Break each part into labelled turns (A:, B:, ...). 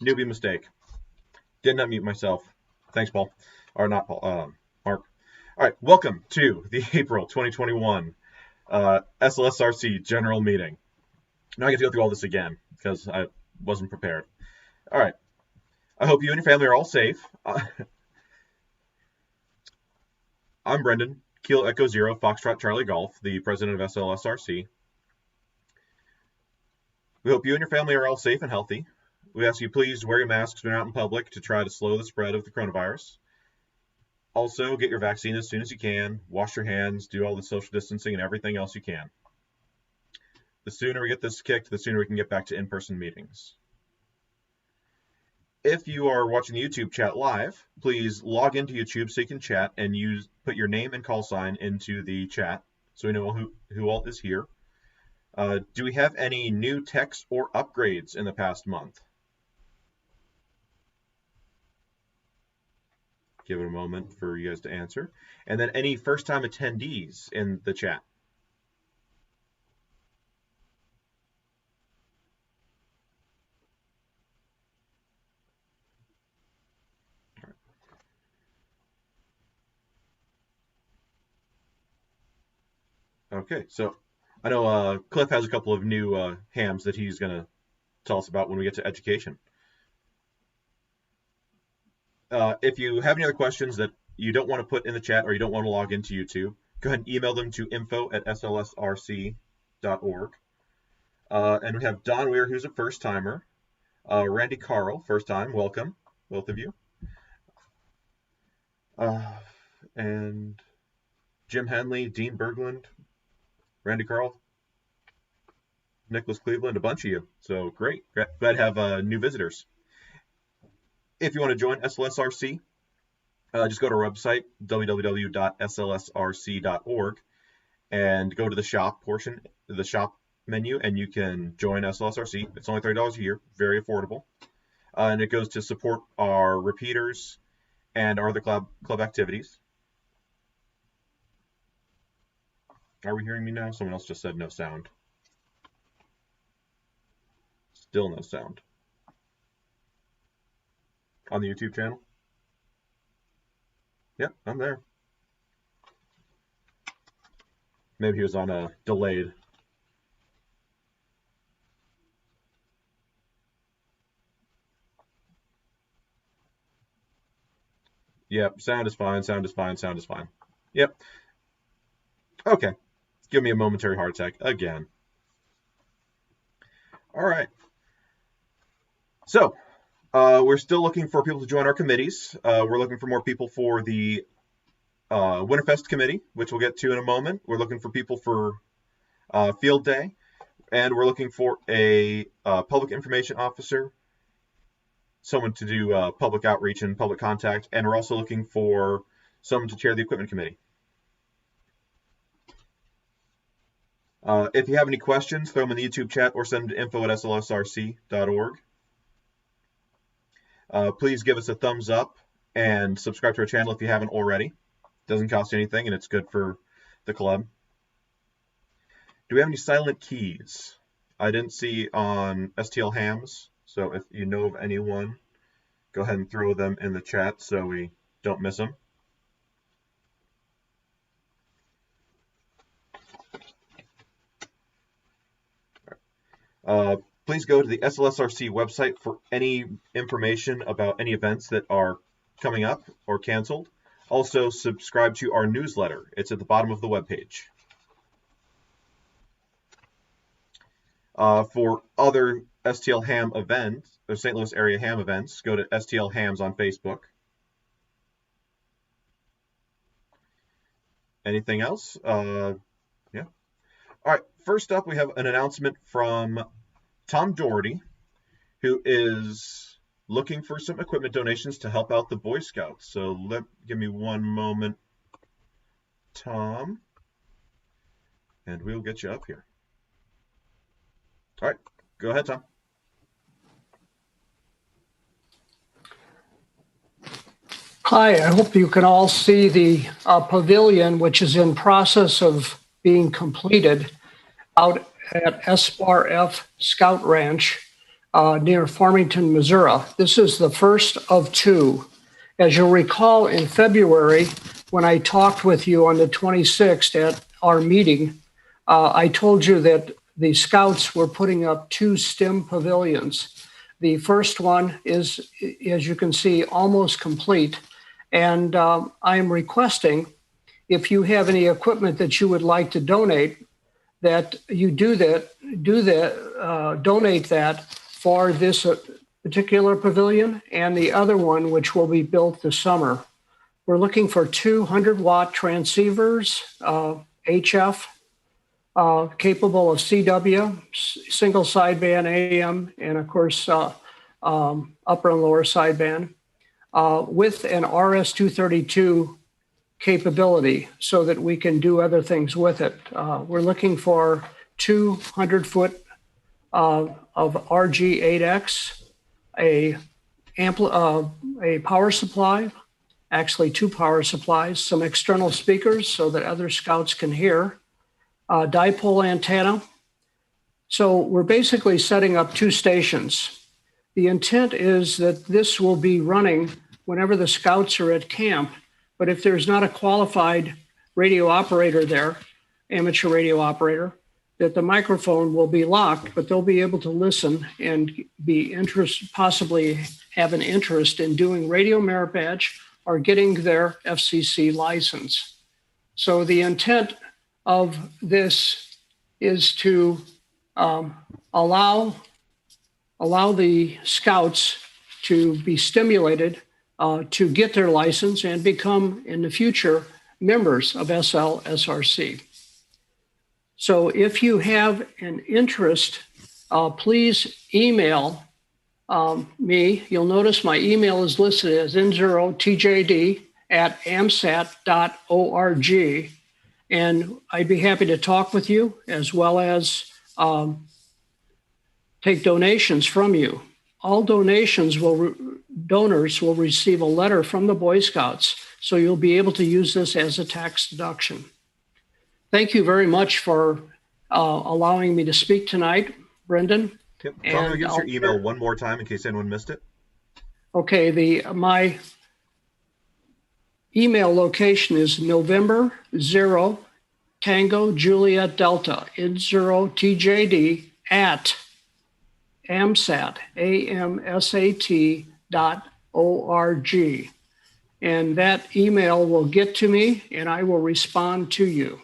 A: newbie mistake. Did not mute myself. Thanks, Paul. Or not Paul, Mark. All right, welcome to the April 2021 Slsrc General Meeting. Now I get to go through all this again because I wasn't prepared. All right. I hope you and your family are all safe. I'm Brendan, Kilo Echo Zero, Foxtrot Charlie Golf, the president of Slsrc. We hope you and your family are all safe and healthy. We ask you please wear your masks when you're out in public to try to slow the spread of the coronavirus. Also, get your vaccine as soon as you can, wash your hands, do all the social distancing and everything else you can. The sooner we get this kicked, the sooner we can get back to in-person meetings. If you are watching the YouTube chat live, please log into YouTube so you can chat and put your name and call sign into the chat so we know who all is here. Do we have any new techs or upgrades in the past month? Give it a moment for you guys to answer. And then any first-time attendees in the chat? Okay, so I know Cliff has a couple of new hams that he's going to tell us about when we get to education. If you have any other questions that you don't want to put in the chat or you don't want to log into YouTube, go ahead and email them to info@slsrc.org. And we have Don Weir, who's a first-timer. Randy Carl, first time, welcome, both of you. And Jim Henley, Dean Berglund, Randy Carl, Nicholas Cleveland, a bunch of you. So great. Glad to have new visitors. If you want to join Slsrc, just go to our website, www.slsrc.org, and go to the shop portion, the shop menu, and you can join Slsrc. It's only $30 a year, very affordable. And it goes to support our repeaters and our other club activities. Are we hearing me now? Someone else just said no sound. Still no sound. On the YouTube channel? Yep, I'm there. Maybe he was on a delayed. Yep, sound is fine, sound is fine, sound is fine. Yep. Okay. Give me a momentary heart attack again. All right. So, we're still looking for people to join our committees. We're looking for more people for the Winterfest committee, which we'll get to in a moment. We're looking for people for field day, and we're looking for a public information officer, someone to do public outreach and public contact, and we're also looking for someone to chair the equipment committee. If you have any questions, throw them in the YouTube chat or send them to info@slsrc.org. Please give us a thumbs up and subscribe to our channel if you haven't already. It doesn't cost you anything, and it's good for the club. Do we have any silent keys? I didn't see on STL hams, so if you know of anyone, go ahead and throw them in the chat so we don't miss them. Please go to the Slsrc website for any information about any events that are coming up or canceled. Also, subscribe to our newsletter. It's at the bottom of the webpage. For other STL ham events, or St. Louis area ham events, go to STL Hams on Facebook. Anything else? Yeah. All right, first up, we have an announcement from Tom Doherty, who is looking for some equipment donations to help out the Boy Scouts. So give me one moment, Tom, and we'll get you up here. All right, go ahead, Tom.
B: Hi, I hope you can all see the pavilion, which is in process of being completed out at SBAR-F Scout Ranch. near Farmington, Missouri. This is the first of two. As you'll recall, in February, when I talked with you on the 26th at our meeting, I told you that the Scouts were putting up 2 STEM pavilions. The first one is, as you can see, almost complete. And I am requesting, if you have any equipment that you would like to donate, that you donate that for this particular pavilion and the other one, which will be built this summer. We're looking for 200-watt transceivers, HF, capable of CW, single sideband AM, and of course, upper and lower sideband, with an RS-232 capability so that we can do other things with it. We're looking for 200-foot of RG8X, a power supply, actually 2 power supplies, some external speakers so that other Scouts can hear, dipole antenna. So we're basically setting up 2 stations. The intent is that this will be running whenever the Scouts are at camp, but if there's not a qualified radio operator there, amateur radio operator, that the microphone will be locked, but they'll be able to listen and be possibly have an interest in doing radio merit badge or getting their FCC license. So the intent of this is to allow the Scouts to be stimulated to get their license and become, in the future, members of Slsrc. So if you have an interest, please email me. You'll notice my email is listed as n0tjd@amsat.org. And I'd be happy to talk with you as well as take donations from you. All donors will receive a letter from the Boy Scouts, so you'll be able to use this as a tax deduction. Thank you very much for allowing me to speak tonight, Brendan.
A: Yep. Tom, give us your email one more time in case anyone missed it.
B: Okay, my email location is November 0 Tango Juliet Delta n0tjd at amsat, amsat.org. And that email will get to me and I will respond to you.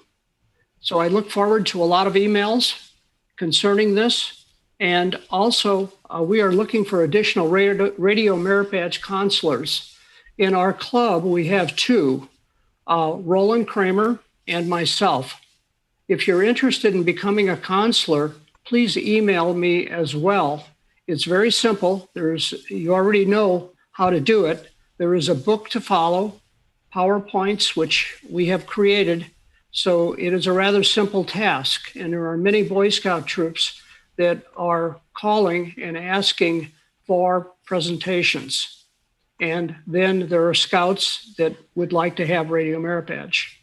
B: So I look forward to a lot of emails concerning this. And also, we are looking for additional radio merit badge counselors. In our club, we have 2, Roland Kramer and myself. If you're interested in becoming a counselor, please email me as well. It's very simple. You already know how to do it. There is a book to follow, PowerPoints, which we have created. So it is a rather simple task. And there are many Boy Scout troops that are calling and asking for presentations. And then there are Scouts that would like to have radio merit badge.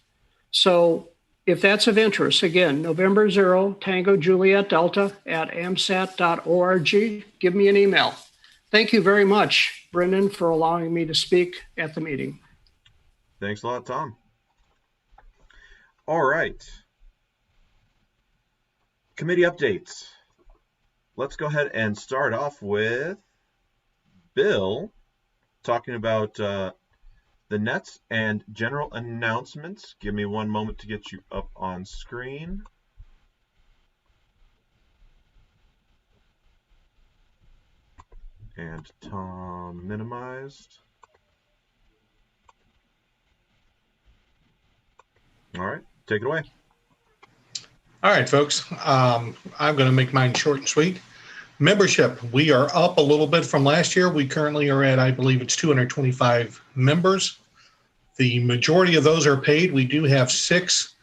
B: So if that's of interest, again, November 0 Tango Juliet Delta at amsat.org, give me an email. Thank you very much, Brendan, for allowing me to speak at the meeting.
A: Thanks a lot, Tom. All right. Committee updates. Let's go ahead and start off with Bill talking about the nets and general announcements. Give me one moment to get you up on screen. And Tom minimized. All right, take it away.
C: All right, folks. I'm going to make mine short and sweet. Membership, we are up a little bit from last year. We currently are at, I believe it's 225 members. The majority of those are paid. We do have 6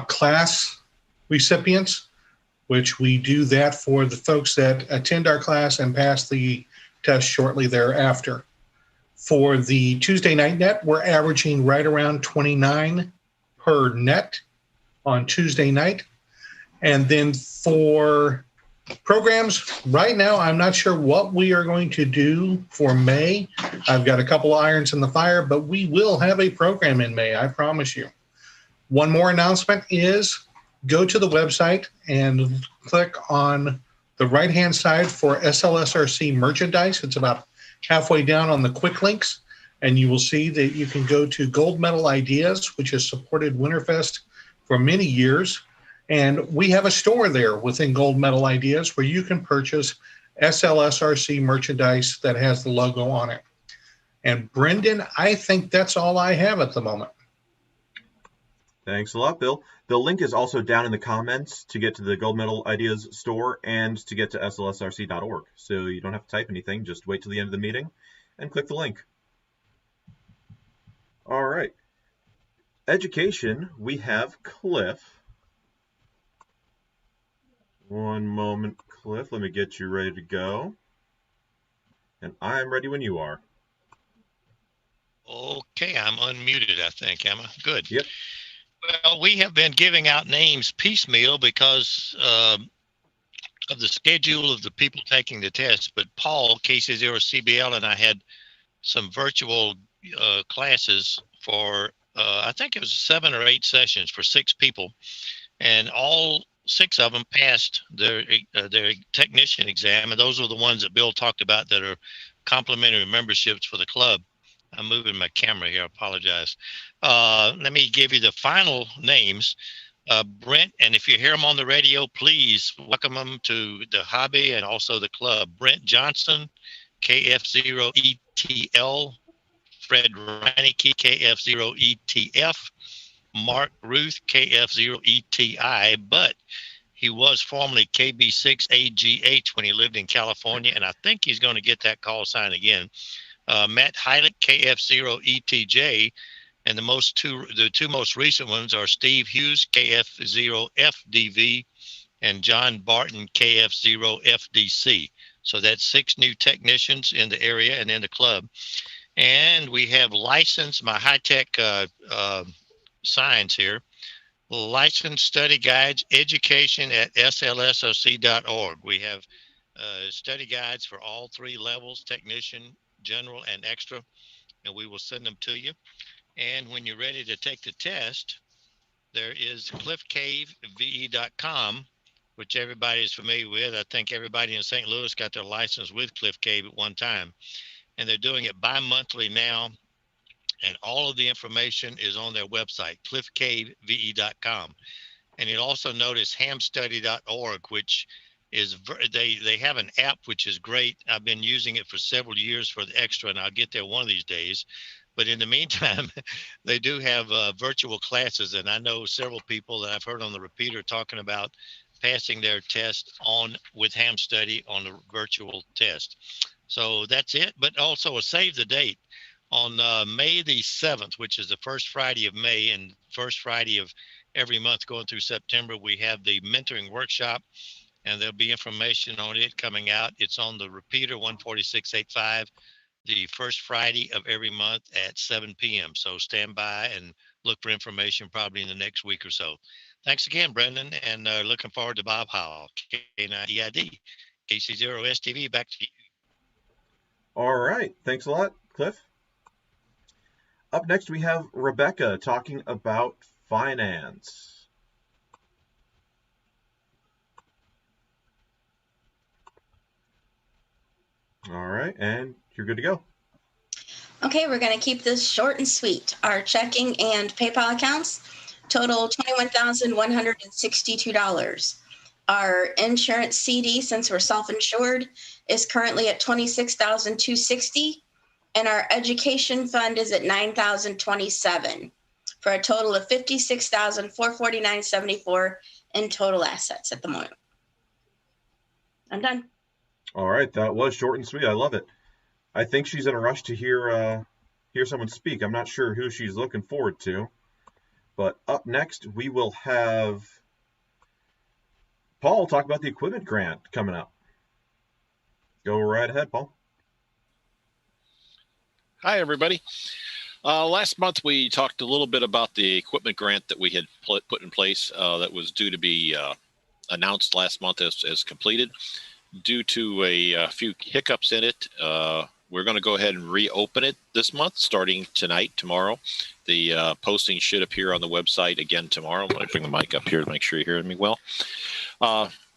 C: class recipients, which we do that for the folks that attend our class and pass the test shortly thereafter. For the Tuesday night net, we're averaging right around 29 per net on Tuesday night. And then for Programs, right now, I'm not sure what we are going to do for May. I've got a couple of irons in the fire, but we will have a program in May, I promise you. One more announcement is go to the website and click on the right-hand side for Slsrc merchandise. It's about halfway down on the quick links, and you will see that you can go to Gold Medal Ideas, which has supported Winterfest for many years. And we have a store there within Gold Medal Ideas where you can purchase Slsrc merchandise that has the logo on it. And Brendan, I think that's all I have at the moment.
A: Thanks a lot, Bill. The link is also down in the comments to get to the Gold Medal Ideas store and to get to slsrc.org. So you don't have to type anything, just wait till the end of the meeting and click the link. All right. Education, we have Cliff. One moment, Cliff. Let me get you ready to go. And I'm ready when you are.
D: Okay, I'm unmuted, I think, Emma. Good.
A: Yep.
D: Well, we have been giving out names piecemeal because of the schedule of the people taking the test. But Paul, KC0CBL, and I had some virtual classes for, I think it was 7 or 8 sessions for 6 people. And all 6 of them passed their technician exam, and those are the ones that Bill talked about that are complimentary memberships for the club. I'm moving my camera here. I apologize. Let me give you the final names. Brent, and if you hear them on the radio, please welcome them to the hobby and also the club. Brent Johnson, KF0ETL, Fred Reinecke, KF0ETF, Mark Ruth, KF0ETI, but he was formerly KB6AGH when he lived in California, and I think he's going to get that call sign again. Matt Heil, KF0ETJ, and the two most recent ones are Steve Hughes, KF0FDV, and John Barton, KF0FDC. So that's 6 new technicians in the area and in the club. And we have licensed, my high-tech signs here, licensed study guides, education at slsrc.org. We have study guides for all 3 levels, technician, general, and extra, and we will send them to you. And when you're ready to take the test, there is cliffcaveve.com, which everybody is familiar with. I think everybody in St. Louis got their license with Cliff Cave at one time, and they're doing it bi-monthly now. And all of the information is on their website, cliffcaveve.com. And you'll also notice hamstudy.org, which is, they have an app which is great. I've been using it for several years for the extra, and I'll get there one of these days. But in the meantime, they do have virtual classes, and I know several people that I've heard on the repeater talking about passing their test on with Ham Study on the virtual test. So that's it, but also a save the date. On May the 7th, which is the first Friday of May and first Friday of every month going through September, we have the mentoring workshop, and there'll be information on it coming out. It's on the repeater 14685, the first Friday of every month at 7 p.m. So stand by and look for information probably in the next week or so. Thanks again, Brendan, and looking forward to Bob Heil, K9EID, KC0STV. Back to you.
A: All right. Thanks a lot, Cliff. Up next, we have Rebecca talking about finance. All right, and you're good to go.
E: Okay, we're going to keep this short and sweet. Our checking and PayPal accounts total $21,162. Our insurance CD, since we're self-insured, is currently at $26,260. And our education fund is at $9,027 for a total of $56,449.74 in total assets at the moment. I'm done.
A: All right, that was short and sweet. I love it. I think she's in a rush to hear someone speak. I'm not sure who she's looking forward to. But up next, we will have Paul talk about the equipment grant coming up. Go right ahead, Paul.
F: Hi, everybody. Last month, we talked a little bit about the equipment grant that we had put in place that was due to be announced last month as completed. Due to a few hiccups in it, we're going to go ahead and reopen it this month, starting tomorrow. The posting should appear on the website again tomorrow. I'm going to bring the mic up here to make sure you're hearing me well.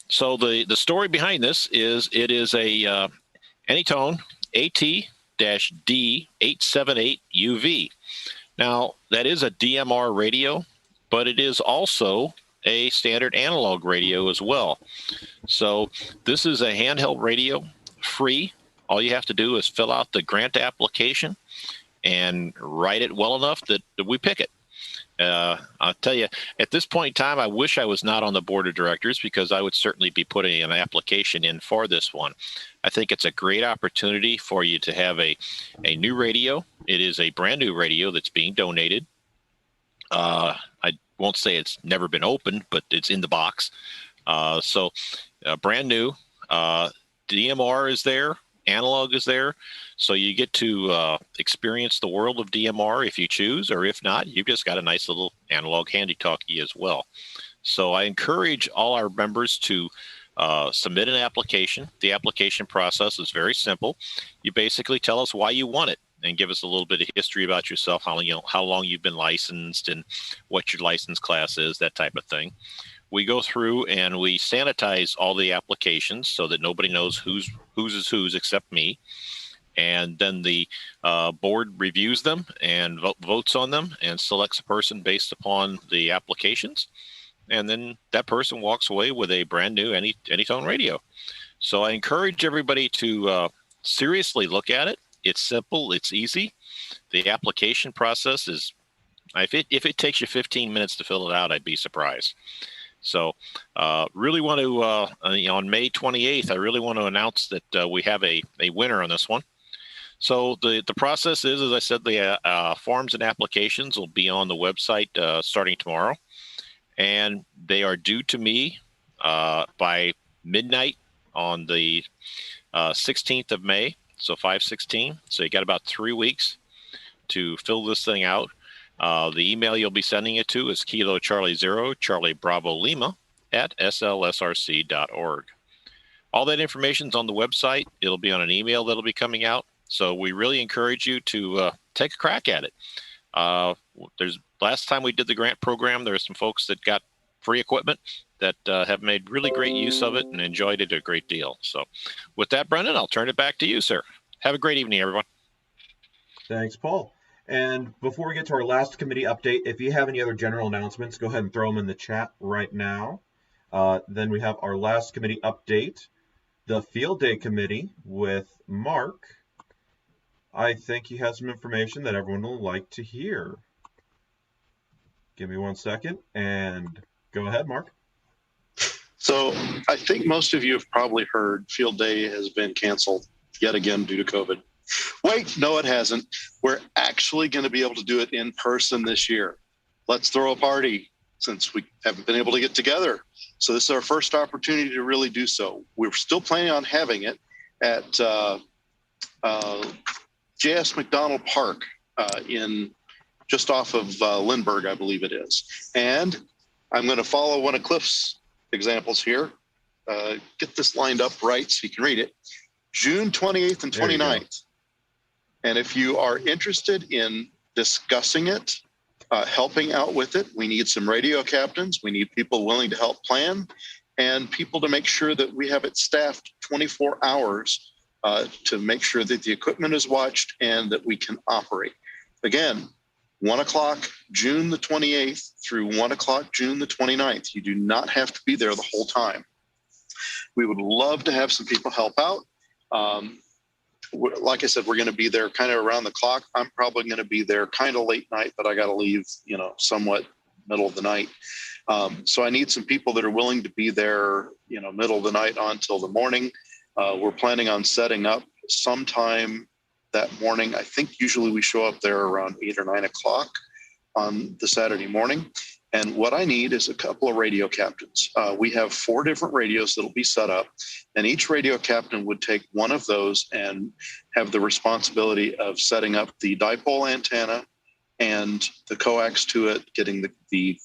F: So the story behind this is it is a Anytone AT-D878UV. Now, that is a DMR radio, but it is also a standard analog radio as well. So this is a handheld radio, free. All you have to do is fill out the grant application and write it well enough that we pick it. I'll tell you, at this point in time, I wish I was not on the board of directors, because I would certainly be putting an application in for this one. I think it's a great opportunity for you to have a new radio. It is a brand new radio that's being donated. I won't say it's never been opened, but it's in the box. So brand new. DMR is there. Analog is there. So you get to experience the world of DMR if you choose, or if not, you've just got a nice little analog handy talkie as well. So I encourage all our members to submit an application. The application process is very simple. You basically tell us why you want it and give us a little bit of history about yourself, how long you've been licensed and what your license class is, that type of thing. We go through and we sanitize all the applications so that nobody knows whose is whose except me. And then the board reviews them and votes on them and selects a person based upon the applications. And then that person walks away with a brand new Anytone radio. So I encourage everybody to seriously look at it. It's simple. It's easy. The application process is, if it takes you 15 minutes to fill it out, I'd be surprised. So really want to, on May 28th, I really want to announce that we have a winner on this one. So the process is, as I said, the forms and applications will be on the website starting tomorrow. And they are due to me by midnight on the 16th of May, so 5/16. So you got about 3 weeks to fill this thing out. The email you'll be sending it to is Kilo Charlie 0 Charlie Bravo Lima at slsrc.org. All that information's on the website. It'll be on an email that'll be coming out. So we really encourage you to take a crack at it. Last time we did the grant program, there were some folks that got free equipment that have made really great use of it and enjoyed it a great deal. So with that, Brendan, I'll turn it back to you, sir. Have a great evening, everyone.
A: Thanks, Paul. And before we get to our last committee update, if you have any other general announcements, go ahead and throw them in the chat right now. Then we have our last committee update, the Field Day Committee with Mark. I think he has some information that everyone will like to hear. Give me 1 second and go ahead, Mark.
G: So I think most of you have probably heard Field Day has been canceled yet again due to COVID. Wait, no, it hasn't. We're actually going to be able to do it in person this year. Let's throw a party since we haven't been able to get together. So this is our first opportunity to really do so. We're still planning on having it at J.S. McDonald Park in just off of Lindbergh, I believe it is. And I'm going to follow one of Cliff's examples here. Get this lined up right so you can read it. June 28th and 29th. And if you are interested in discussing it, helping out with it, we need some radio captains. We need people willing to help plan and people to make sure that we have it staffed 24 hours to make sure that the equipment is watched and that we can operate. Again, 1 o'clock, June the 28th through 1 o'clock, June the 29th. You do not have to be there the whole time. We would love to have some people help out. Like I said, we're going to be there kind of around the clock. I'm probably going to be there kind of late night, but I got to leave, somewhat middle of the night. So I need some people that are willing to be there, middle of the night on till the morning. We're planning on setting up sometime that morning. I think usually we show up there around 8 or 9 o'clock on the Saturday morning. And what I need is a couple of radio captains. We have 4 different radios that'll be set up, and each radio captain would take one of those and have the responsibility of setting up the dipole antenna and the coax to it, getting the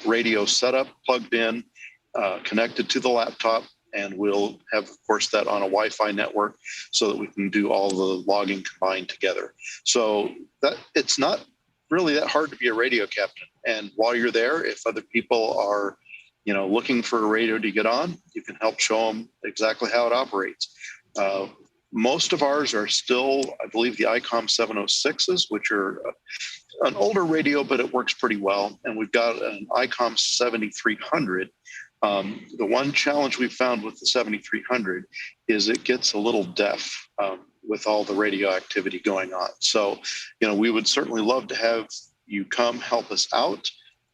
G: radio set up, plugged in, connected to the laptop, and we'll have, of course, that on a Wi-Fi network so that we can do all the logging combined together. So that it's not really that hard to be a radio captain. And while you're there, if other people are, looking for a radio to get on, you can help show them exactly how it operates. Most of ours are still, I believe, the ICOM 706s, which are an older radio, but it works pretty well. And we've got an ICOM 7300. The one challenge we've found with the 7300 is it gets a little deaf with all the radio activity going on. So, we would certainly love to have you come help us out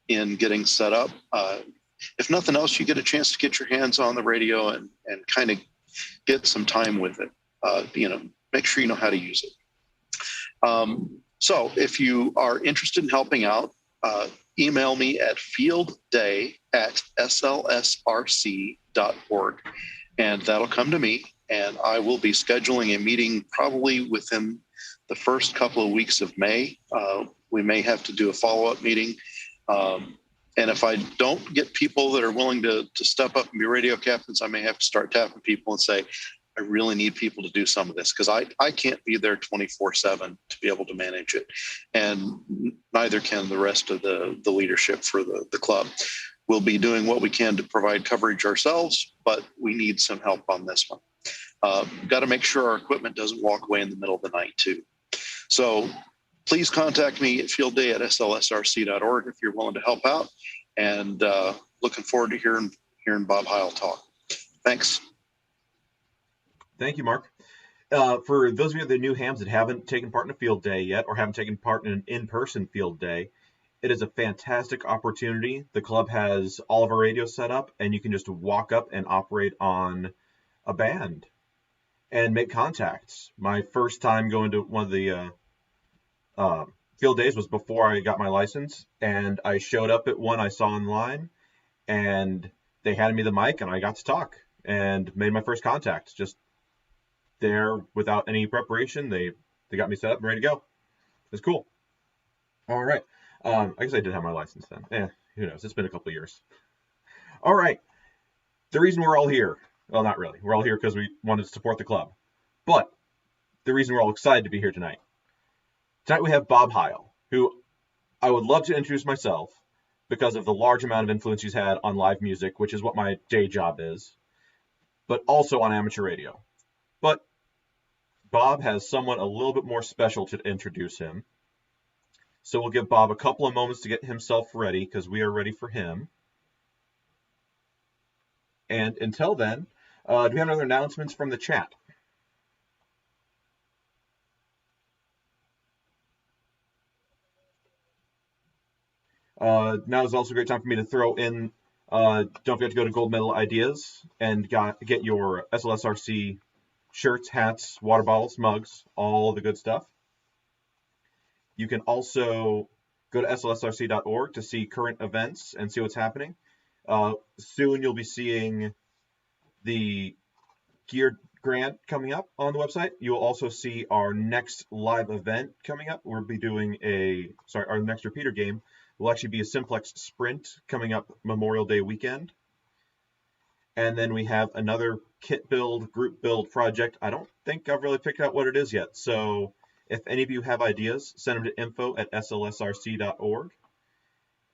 G: in getting set up. If nothing else, you get a chance to get your hands on the radio and kind of get some time with it. Make sure you know how to use it. So if you are interested in helping out, email me at fieldday@slsrc.org, and that'll come to me, and I will be scheduling a meeting probably within the first couple of weeks of May. We may have to do a follow-up meeting. And if I don't get people that are willing to step up and be radio captains, I may have to start tapping people and say, I really need people to do some of this, because I can't be there 24/7 to be able to manage it. And neither can the rest of the leadership for the club. We'll be doing what we can to provide coverage ourselves, but we need some help on this one. Got to make sure our equipment doesn't walk away in the middle of the night too. So please contact me at fieldday@slsrc.org if you're willing to help out. And looking forward to hearing Bob Heil talk. Thanks.
A: Thank you, Mark. For those of you, the new hams that haven't taken part in a field day yet, or haven't taken part in an in-person field day, it is a fantastic opportunity. The club has all of our radios set up, and you can just walk up and operate on a band and make contacts. My first time going to one of the field days was before I got my license, and I showed up at one I saw online, and they handed me the mic, and I got to talk and made my first contact. Just there without any preparation. They got me set up and ready to go. It's cool. All right. I guess I did have my license then. Who knows? It's been a couple of years. All right. The reason we're all here, well, not really. We're all here because we wanted to support the club. But the reason we're all excited to be here tonight. Tonight we have Bob Heil, who I would love to introduce myself because of the large amount of influence he's had on live music, which is what my day job is, but also on amateur radio. But Bob has someone a little bit more special to introduce him. So we'll give Bob a couple of moments to get himself ready, because we are ready for him. And until then, do we have other announcements from the chat? Now is also a great time for me to throw in, don't forget to go to Gold Medal Ideas and get your SLSRC shirts, hats, water bottles, mugs, all the good stuff. You can also go to slsrc.org to see current events and see what's happening. Soon you'll be seeing the gear grant coming up on the website. You'll also see our next live event coming up. We'll be doing our next repeater game will actually be a Simplex Sprint coming up Memorial Day weekend. And then we have another kit build, group build project. I don't think I've really picked out what it is yet. So if any of you have ideas, send them to info@slsrc.org.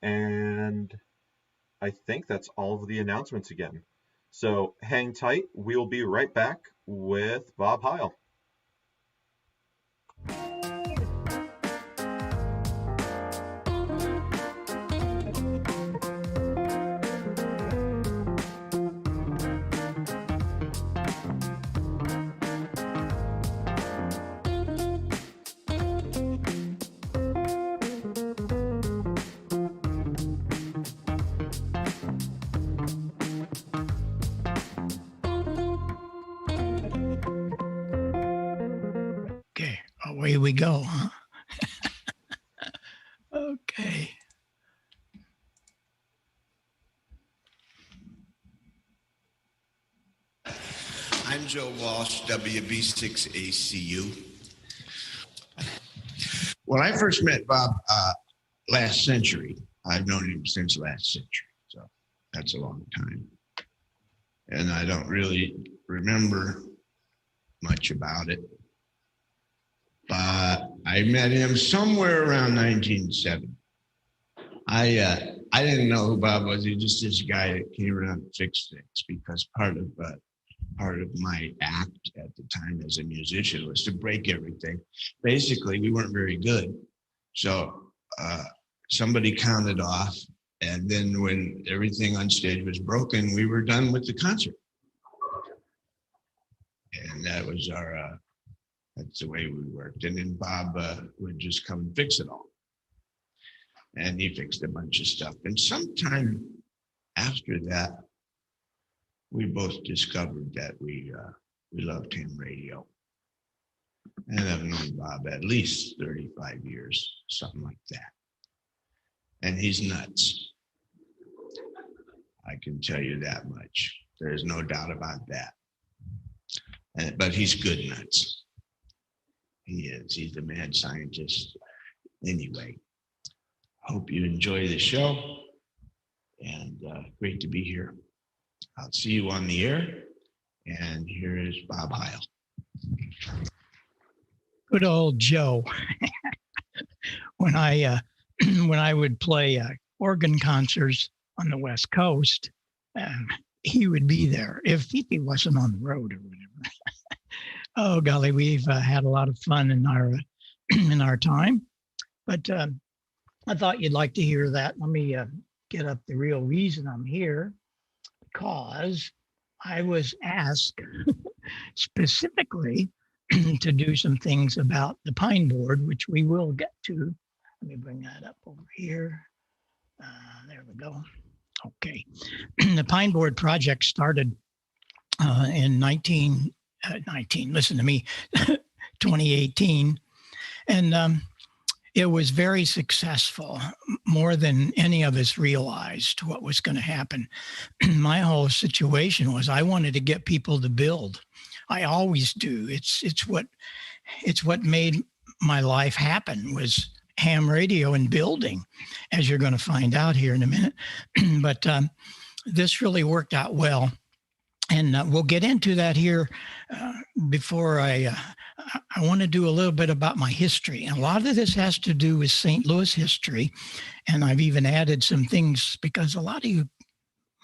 A: And I think that's all of the announcements again. So hang tight. We'll be right back with Bob Heil.
H: Away we go, huh? Okay.
I: I'm Joe Walsh, WB6ACU. When I first met Bob last century, I've known him since last century, so that's a long time. and I don't really remember much about it. But I met him somewhere around 1970. I didn't know who Bob was. He was just this guy that came around and fixed things, because part of my act at the time as a musician was to break everything. Basically, we weren't very good. So somebody counted off, and then when everything on stage was broken, we were done with the concert. And that was that's the way we worked. And then Bob would just come and fix it all. And he fixed a bunch of stuff. And sometime after that, we both discovered that we loved ham radio. And I've known Bob at least 35 years, something like that. And he's nuts. I can tell you that much. There's no doubt about that. But he's good nuts. He is. He's a mad scientist. Anyway, hope you enjoy the show. And great to be here. I'll see you on the air. And here is Bob Heil.
H: Good old Joe. When I would play organ concerts on the West Coast, he would be there if he wasn't on the road or whatever. Oh golly, we've had a lot of fun in our time. But I thought you'd like to hear that. Let me get up the real reason I'm here, because I was asked specifically to do some things about the pine board, which we will get to. Let me bring that up over here. There we go. Okay. The pine board project started in 2018. And it was very successful, more than any of us realized what was going to happen. My whole situation was I wanted to get people to build. I always do. It's what made my life happen, was ham radio and building, as you're going to find out here in a minute. But this really worked out well. And we'll get into that here. Before I want to do a little bit about my history. And a lot of this has to do with St. Louis history. And I've even added some things because a lot of you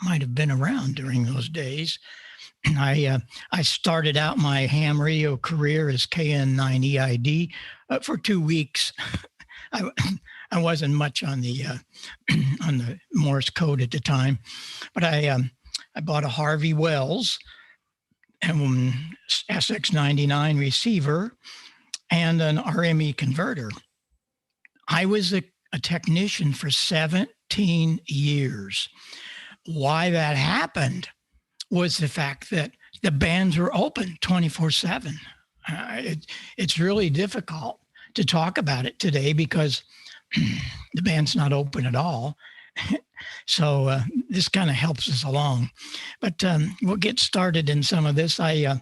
H: might have been around during those days. I started out my ham radio career as K9EID for 2 weeks. I wasn't much on the Morse code at the time, but I bought a Harvey Wells and SX99 receiver and an RME converter. I was a technician for 17 years. Why that happened was the fact that the bands were open 24/7. It's really difficult to talk about it today because the band's not open at all. So this kind of helps us along. But we'll get started in some of this. I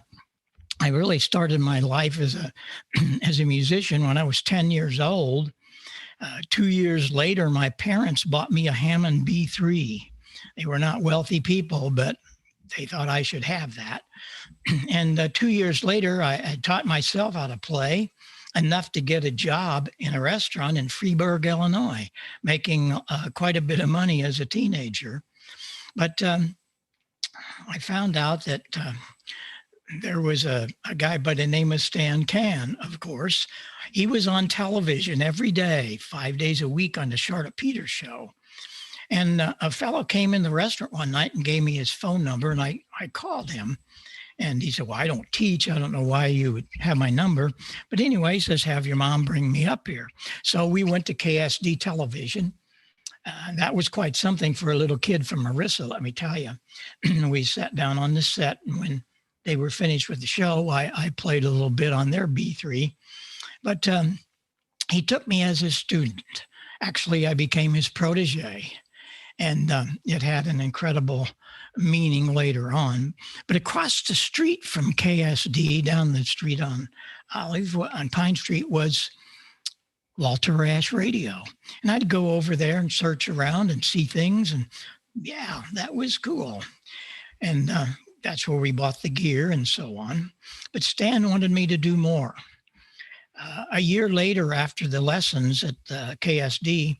H: really started my life as a musician when I was 10 years old. 2 years later, my parents bought me a Hammond B3. They were not wealthy people, but they thought I should have that. And 2 years later, I taught myself how to play enough to get a job in a restaurant in Freeburg, Illinois, making quite a bit of money as a teenager. But I found out that there was a guy by the name of Stan Can, of course. He was on television every day, 5 days a week on the Charlotte Peters show. And a fellow came in the restaurant one night and gave me his phone number, and I called him. And he said, well, I don't teach. I don't know why you would have my number. But anyway, he says, have your mom bring me up here. So we went to KSD television. That was quite something for a little kid from Marissa, let me tell you. We sat down on the set, and when they were finished with the show, I played a little bit on their B3. But he took me as his student. Actually, I became his protege. And it had an incredible meaning later on. But across the street from KSD, down the street on Pine Street, was Walter Ash Radio. And I'd go over there and search around and see things. And yeah, that was cool. And that's where we bought the gear and so on. But Stan wanted me to do more. A year later, after the lessons at the KSD,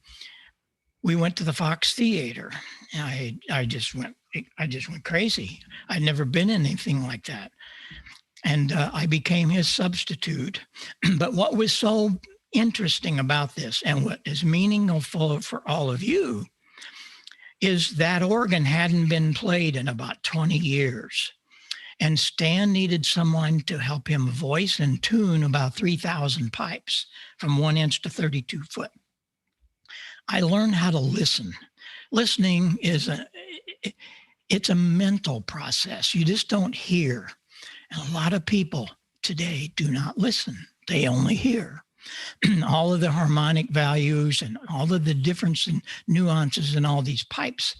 H: we went to the Fox Theater. I just went crazy. I'd never been in anything like that. And I became his substitute. But what was so interesting about this, and what is meaningful for all of you, is that organ hadn't been played in about 20 years. And Stan needed someone to help him voice and tune about 3,000 pipes from 1 inch to 32 foot. I learned how to listen. Listening it's a mental process. You just don't hear. And a lot of people today do not listen. They only hear. All of the harmonic values and all of the difference and nuances in all these pipes.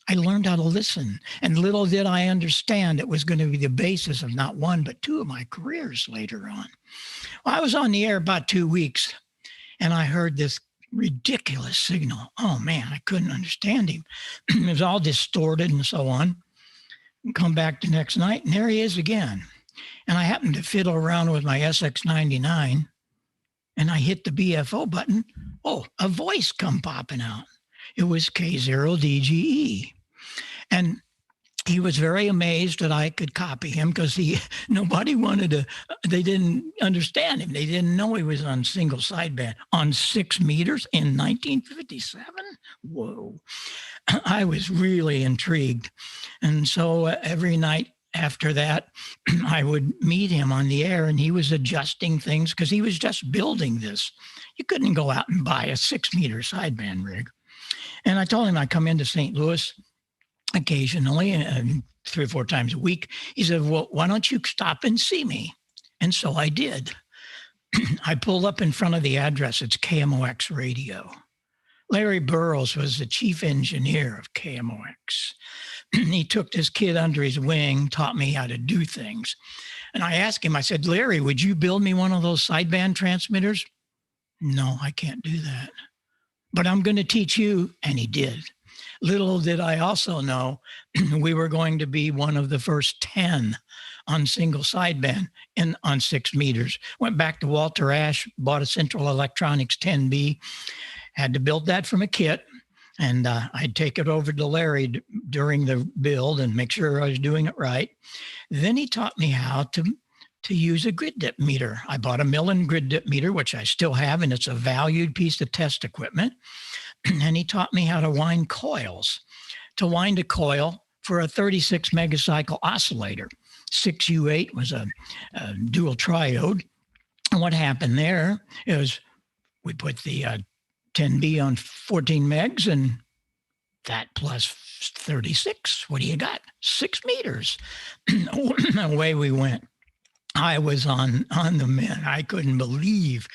H: I learned how to listen, and little did I understand it was going to be the basis of not one, but two of my careers later on. Well, I was on the air about 2 weeks, and I heard this ridiculous signal. Oh man, I couldn't understand him. It was all distorted and so on. Come back the next night, and there he is again. And I happened to fiddle around with my SX99, and I hit the BFO button. Oh, a voice come popping out. It was K0DGE. And he was very amazed that I could copy him because nobody wanted to, they didn't understand him. They didn't know he was on single sideband on 6 meters in 1957. Whoa. I was really intrigued. And so every night after that, I would meet him on the air, and he was adjusting things because he was just building this. You couldn't go out and buy a 6 meter sideband rig. And I told him I'd come into St. Louis occasionally, 3 or 4 times a week. He said, well, why don't you stop and see me? And so I did. I pulled up in front of the address. It's KMOX Radio. Larry Burroughs was the chief engineer of KMOX. He took this kid under his wing, taught me how to do things. And I asked him, I said, Larry, would you build me one of those sideband transmitters? No, I can't do that. But I'm going to teach you. And he did. Little did I also know we were going to be one of the first 10 on single sideband on 6 meters. Went back to Walter Ash, bought a Central Electronics 10B, had to build that from a kit. And I'd take it over to Larry during the build and make sure I was doing it right. Then he taught me how to use a grid dip meter. I bought a Millen grid dip meter, which I still have, and it's a valued piece of test equipment. And he taught me how to wind coils, to wind a coil for a 36 megacycle oscillator. 6U8 was a dual triode. And what happened there is we put the 10B on 14 megs, and that plus 36, what do you got? 6 meters. Away we went. I was on the men. I couldn't believe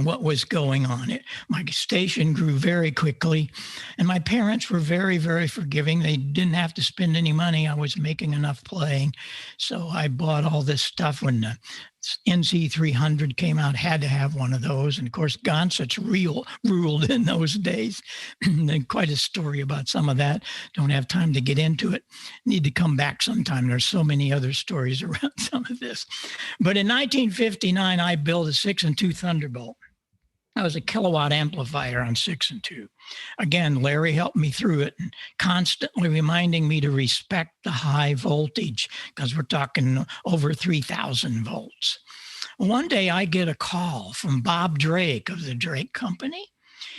H: what was going on. My station grew very quickly, and my parents were very, very forgiving. They didn't have to spend any money. I was making enough playing. So I bought all this stuff when the NC300 came out, had to have one of those. And of course, Gonsuch ruled in those days. Quite a story about some of that. Don't have time to get into it. Need to come back sometime. There's so many other stories around some of this. But in 1959, I built a 6 and 2 Thunderbolt. That was a kilowatt amplifier on 6 and 2. Again, Larry helped me through it, and constantly reminding me to respect the high voltage because we're talking over 3,000 volts. One day I get a call from Bob Drake of the Drake Company.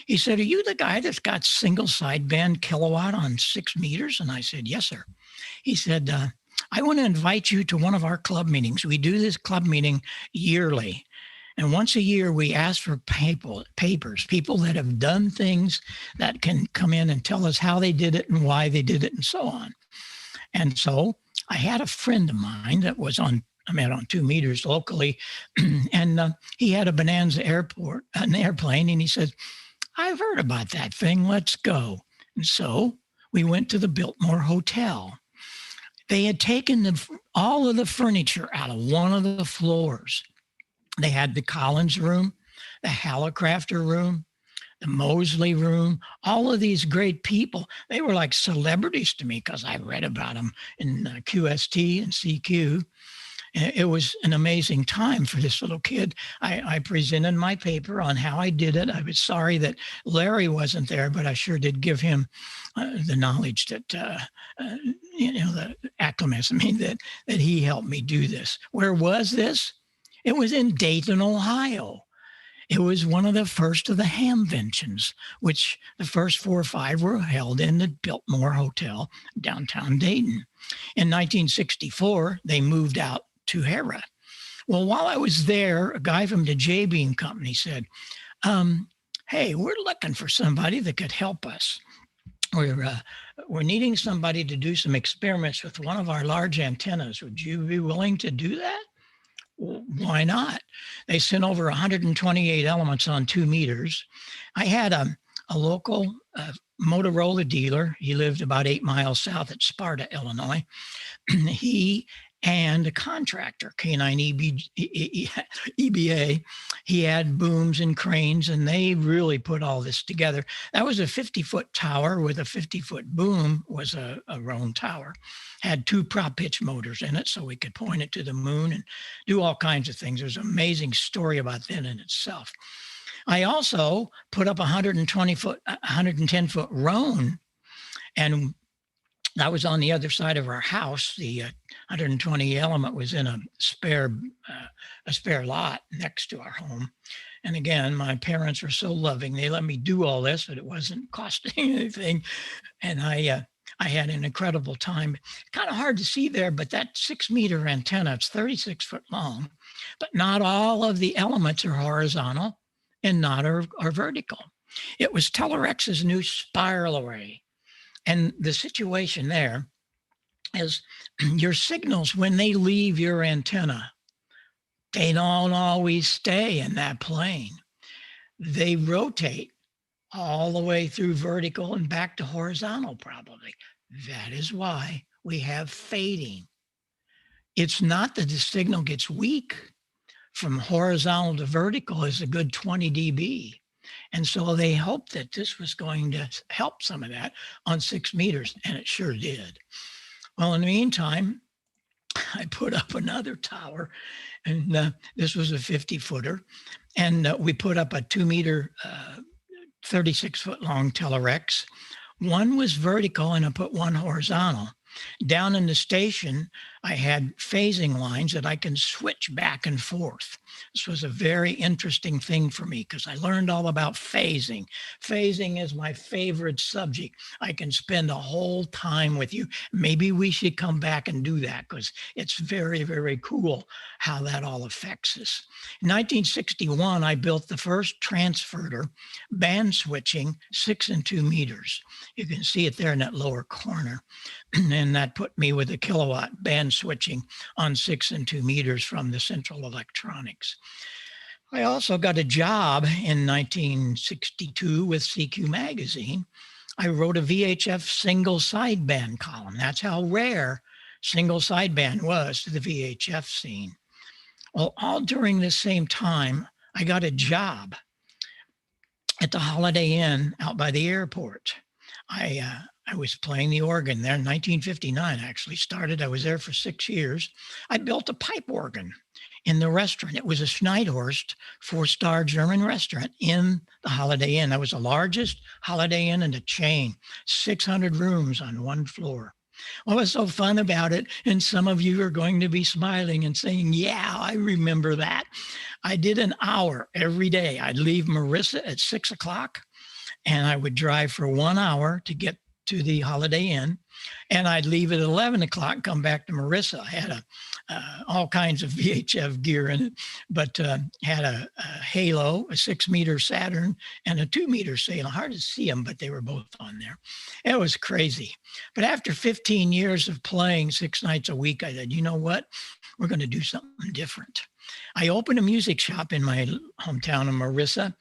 H: He said, are you the guy that's got single sideband kilowatt on 6 meters? And I said, yes, sir. He said, I want to invite you to one of our club meetings. We do this club meeting yearly. And once a year, we ask for papers, people that have done things that can come in and tell us how they did it and why they did it and so on. And so I had a friend of mine that was on 2 meters locally, and he had a Bonanza an airplane, and he said, I've heard about that thing, let's go. And so we went to the Biltmore Hotel. They had taken all of the furniture out of one of the floors. They had the Collins room, the Hallicrafter room, the Mosley Room, all of these great people. They were like celebrities to me because I read about them in QST and CQ. It was an amazing time for this little kid. I presented my paper on how I did it. I was sorry that Larry wasn't there, but I sure did give him the knowledge that, the acclimacy, that he helped me do this. Where was this? It was in Dayton, Ohio. It was one of the first of the Hamventions, which the first 4 or 5 were held in the Biltmore Hotel, downtown Dayton. In 1964, they moved out to Hera. Well, while I was there, a guy from the J-Beam company said, hey, we're looking for somebody that could help us. We're needing somebody to do some experiments with one of our large antennas. Would you be willing to do that? Well, why not? They sent over 128 elements on 2 meters. I had a local Motorola dealer. He lived about 8 miles south at Sparta, Illinois. He and a contractor, K9EBA, he had booms and cranes, and they really put all this together. That was a 50-foot tower with a 50-foot boom, was a Roan tower. Had 2 prop pitch motors in it, so we could point it to the moon and do all kinds of things. There's an amazing story about that in itself. I also put up 110-foot Roan, and that was on the other side of our house. The 120 element was in a spare lot next to our home. And again, my parents were so loving. They let me do all this, but it wasn't costing anything. And I had an incredible time. Kind of hard to see there, but that 6-meter antenna, it's 36 foot long, but not all of the elements are horizontal and not are vertical. It was Telerex's new spiral array. And the situation there is your signals, when they leave your antenna, they don't always stay in that plane. They rotate all the way through vertical and back to horizontal probably. That is why we have fading. It's not that the signal gets weak. From horizontal to vertical is a good 20 dB. And so they hoped that this was going to help some of that on 6 meters, and it sure did. Well, in the meantime, I put up another tower, and this was a 50-footer, and we put up a 2-meter, 36-foot long Telerex. One was vertical, and I put one horizontal. Down in the station, I had phasing lines that I can switch back and forth. This was a very interesting thing for me because I learned all about phasing. Phasing is my favorite subject. I can spend a whole time with you. Maybe we should come back and do that because it's very, very cool how that all affects us. In 1961, I built the first transverter band switching 6 and 2 meters. You can see it there in that lower corner. And that put me with a kilowatt band switching on 6 and 2 meters from the Central Electronics. I also got a job in 1962 with CQ Magazine. I wrote a VHF single sideband column. That's how rare single sideband was to the VHF scene. Well, all during this same time, I got a job at the Holiday Inn out by the airport. I was playing the organ there in 1959, actually started. I was there for 6 years. I built a pipe organ in the restaurant. It was a Schneidhorst 4-star German restaurant in the Holiday Inn. That was the largest Holiday Inn in the chain, 600 rooms on one floor. What was so fun about it, and some of you are going to be smiling and saying, yeah, I remember that. I did an hour every day. I'd leave Marissa at 6 o'clock, and I would drive for 1 hour to get to the Holiday Inn, and I'd leave at 11 o'clock, come back to Marissa. I had all kinds of VHF gear in it, but had a Halo, a 6-meter Saturn, and a 2-meter Salem. Hard to see them, but they were both on there. It was crazy. But after 15 years of playing 6 nights a week, I said, you know what? We're going to do something different. I opened a music shop in my hometown of Marissa,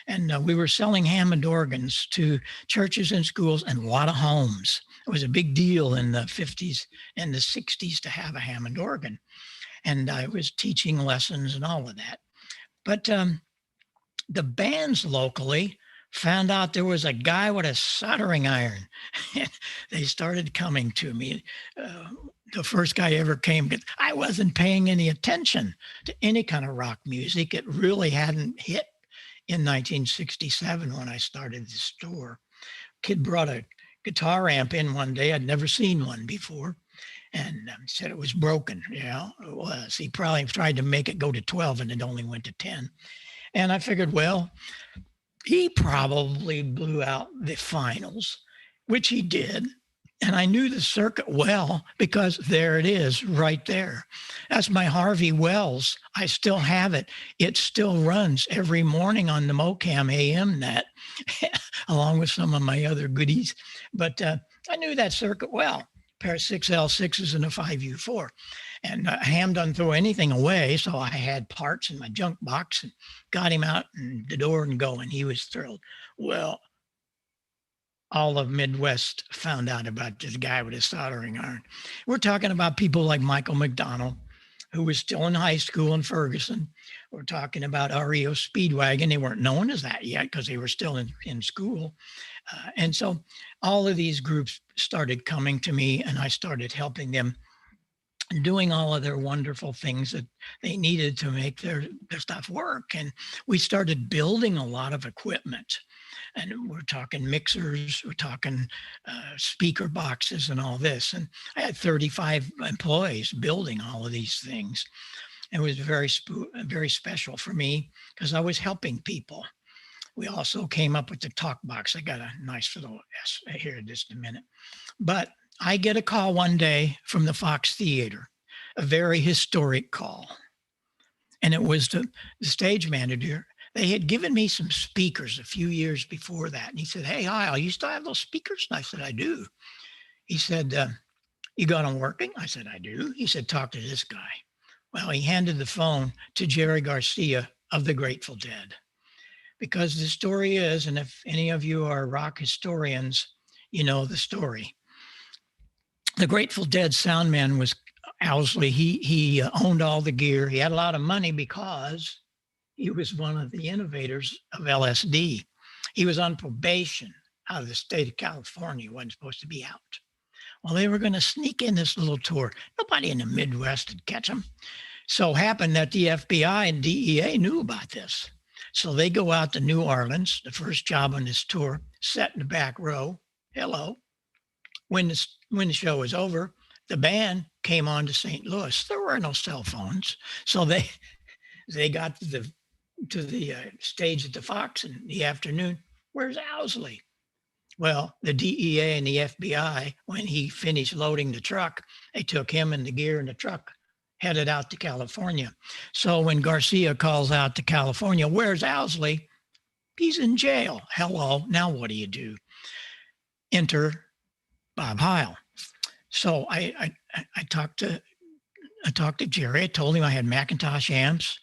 H: and we were selling Hammond organs to churches and schools and a lot of homes. It was a big deal in the 50s and the 60s to have a Hammond organ. And I was teaching lessons and all of that. But the bands locally found out there was a guy with a soldering iron. They started coming to me. The first guy ever came, because I wasn't paying any attention to any kind of rock music. It really hadn't hit in 1967 when I started the store. Kid brought a guitar amp in one day. I'd never seen one before, and said it was broken. Yeah, it was. He probably tried to make it go to 12 and it only went to 10. And I figured, well, he probably blew out the finals, which he did. And I knew the circuit well because there it is right there. That's my Harvey Wells. I still have it. It still runs every morning on the MoCam AM net, along with some of my other goodies. But I knew that circuit well. Pair of 6 L6s and a 5U4. And Ham doesn't throw anything away. So I had parts in my junk box and got him out and the door and going. He was thrilled. Well, all of Midwest found out about this guy with a soldering iron. We're talking about people like Michael McDonald, who was still in high school in Ferguson. We're talking about REO Speedwagon. They weren't known as that yet because they were still in school. And so all of these groups started coming to me, and I started helping them, doing all of their wonderful things that they needed to make their stuff work. And we started building a lot of equipment. And we're talking mixers, we're talking speaker boxes and all this. And I had 35 employees building all of these things. It was very special for me because I was helping people. We also came up with the talk box. I got a nice little S here in just a minute. But I get a call one day from the Fox Theater, a very historic call. And it was the stage manager. They had given me some speakers a few years before that. And he said, "Hey, Heil, you still have those speakers?" And I said, "I do." He said, "You got them working?" I said, "I do." He said, "Talk to this guy." Well, he handed the phone to Jerry Garcia of the Grateful Dead. Because the story is, and if any of you are rock historians, you know the story. The Grateful Dead sound man was Owsley. He owned all the gear. He had a lot of money because he was one of the innovators of LSD. He was on probation out of the state of California. He wasn't supposed to be out. Well, they were going to sneak in this little tour. Nobody in the Midwest would catch them. So happened that the FBI and DEA knew about this. So they go out to New Orleans, the first job on this tour, sat in the back row. Hello. When the show was over, the band came on to St. Louis. There were no cell phones. So they got to the stage at the Fox in the afternoon. "Where's Owsley?" Well, the DEA and the FBI, when he finished loading the truck, they took him and the gear in the truck, headed out to California. So when Garcia calls out to California, "Where's Owsley?" "He's in jail." Hello, now what do? Enter Bob Heil. So I talked to Jerry. I told him I had Macintosh amps.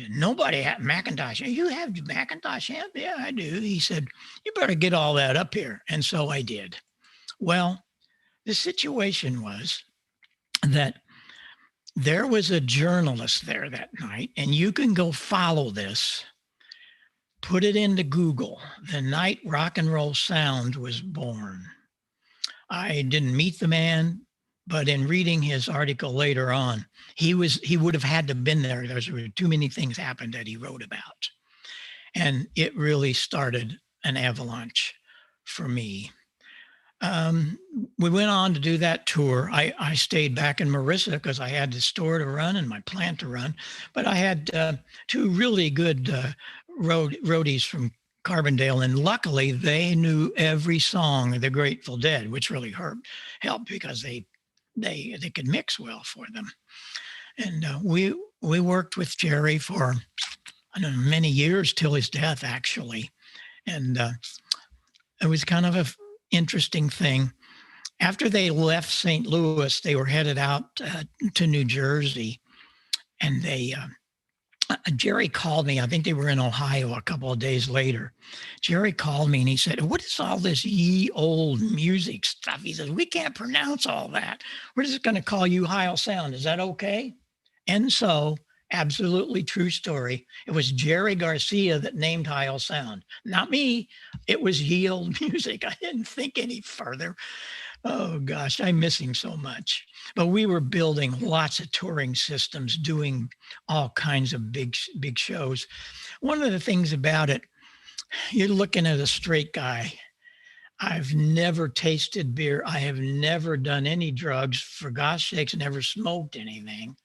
H: Nobody had Macintosh. "You have Macintosh amp?" "Yeah, I do." He said, "You better get all that up here." And so I did. Well, the situation was that there was a journalist there that night, and you can go follow this. Put it into Google. The night rock and roll sound was born. I didn't meet the man, but in reading his article later on, he would have had to have been there. There were too many things happened that he wrote about. And it really started an avalanche for me. We went on to do that tour. I stayed back in Marissa because I had the store to run and my plant to run. But I had two really good roadies from Carbondale, and luckily they knew every song of the Grateful Dead, which really helped because they could mix well for them. And we worked with Jerry for many years till his death, actually. And it was kind of an interesting thing. After they left St. Louis, they were headed out to New Jersey, and Jerry called me. I think they were in Ohio a couple of days later. Jerry called me and he said, "What is all this ye old music stuff?" He says, "We can't pronounce all that. We're just going to call you Heil Sound. Is that okay?" And so Absolutely true story. It was Jerry Garcia that named Heil Sound, not me. It was ye old music. I didn't think any further. Oh gosh, I miss him so much. But we were building lots of touring systems, doing all kinds of big shows. One of the things about it, you're looking at a straight guy. I've never tasted beer. I have never done any drugs. For gosh sakes, never smoked anything.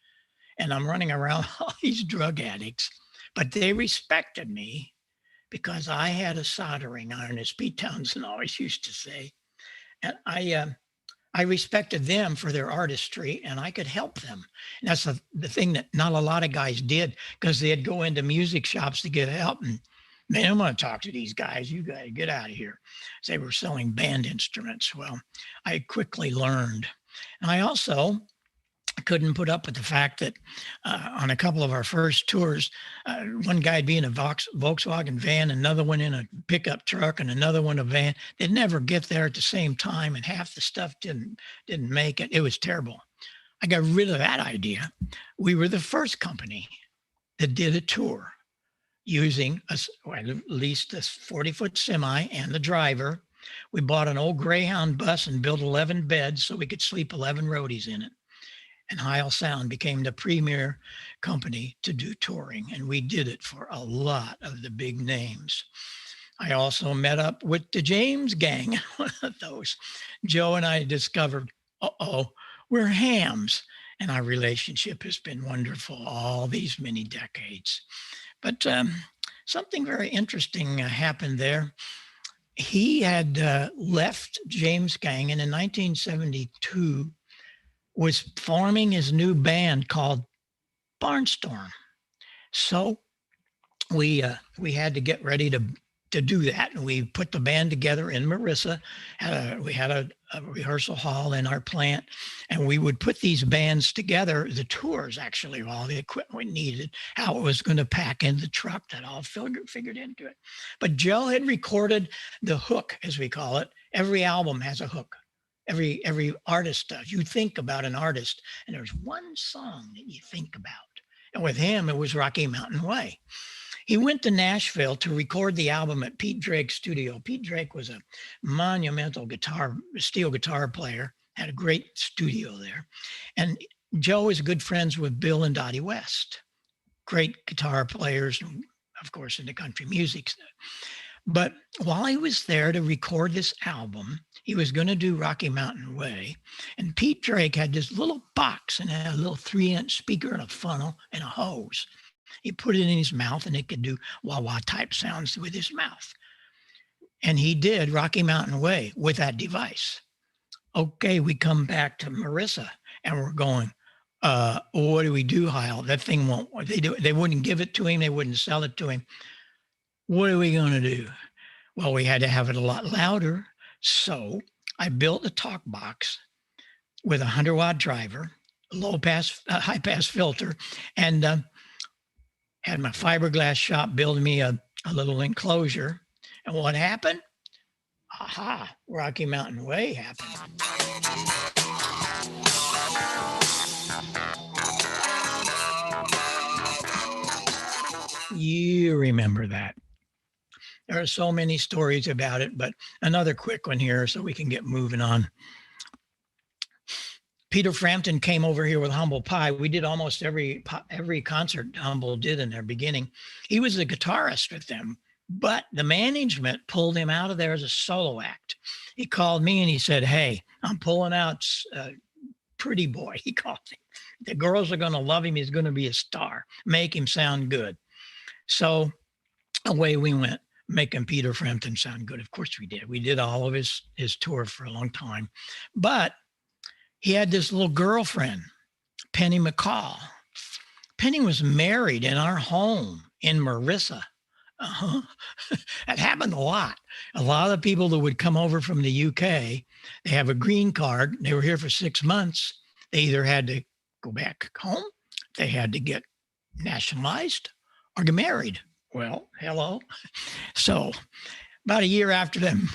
H: And I'm running around all these drug addicts. But they respected me because I had a soldering iron, as Pete Townsend always used to say. And I respected them for their artistry, and I could help them. And that's the thing that not a lot of guys did, because they'd go into music shops to get help. And man, I'm going to talk to these guys. You got to get out of here. They were selling band instruments. Well, I quickly learned. And I also couldn't put up with the fact that on a couple of our first tours, one guy'd be in a Volkswagen van, another one in a pickup truck, and another one a van. They'd never get there at the same time, and half the stuff didn't make it. It was terrible. I got rid of that idea. We were the first company that did a tour using at least a 40-foot semi and the driver. We bought an old Greyhound bus and built 11 beds so we could sleep 11 roadies in it. And Heil Sound became the premier company to do touring. And we did it for a lot of the big names. I also met up with the James Gang, one of those. Joe and I discovered, we're hams. And our relationship has been wonderful all these many decades. But something very interesting happened there. He had left James Gang, and in 1972, was forming his new band called Barnstorm. So we had to get ready to do that. And we put the band together in Marissa. We had a rehearsal hall in our plant, and we would put these bands together, the tours actually, all the equipment we needed, how it was going to pack in the truck, that all figured into it. But Joe had recorded the hook, as we call it. Every album has a hook. Every artist does. You think about an artist, and there's one song that you think about. And with him, it was Rocky Mountain Way. He went to Nashville to record the album at Pete Drake's studio. Pete Drake was a monumental steel guitar player, had a great studio there. And Joe is good friends with Bill and Dottie West, great guitar players, of course, in the country music. But while he was there to record this album, he was going to do Rocky Mountain Way. And Pete Drake had this little box and had a little 3-inch speaker and a funnel and a hose. He put it in his mouth, and it could do wah-wah type sounds with his mouth. And he did Rocky Mountain Way with that device. Okay, we come back to Marissa, and we're going, what do we do, Heil? That thing won't, they wouldn't give it to him. They wouldn't sell it to him. What are we going to do? Well, we had to have it a lot louder. So I built a talk box with a 100-watt driver, a high-pass filter, and had my fiberglass shop build me a little enclosure. And what happened? Aha, Rocky Mountain Way happened. You remember that. There are so many stories about it, but another quick one here so we can get moving on. Peter Frampton came over here with Humble Pie. We did almost every concert Humble did in their beginning. He was a guitarist with them, but the management pulled him out of there as a solo act. He called me and he said, hey, I'm pulling out Pretty Boy, he called him. The girls are going to love him. He's going to be a star. Make him sound good. So away we went, making Peter Frampton sound good. Of course we did. We did all of his tour for a long time. But he had this little girlfriend, Penny McCall. Penny was married in our home in Marissa. That happened a lot. A lot of people that would come over from the UK, they have a green card. They were here for 6 months. They either had to go back home, they had to get nationalized, or get married. Well, hello. So about a year after them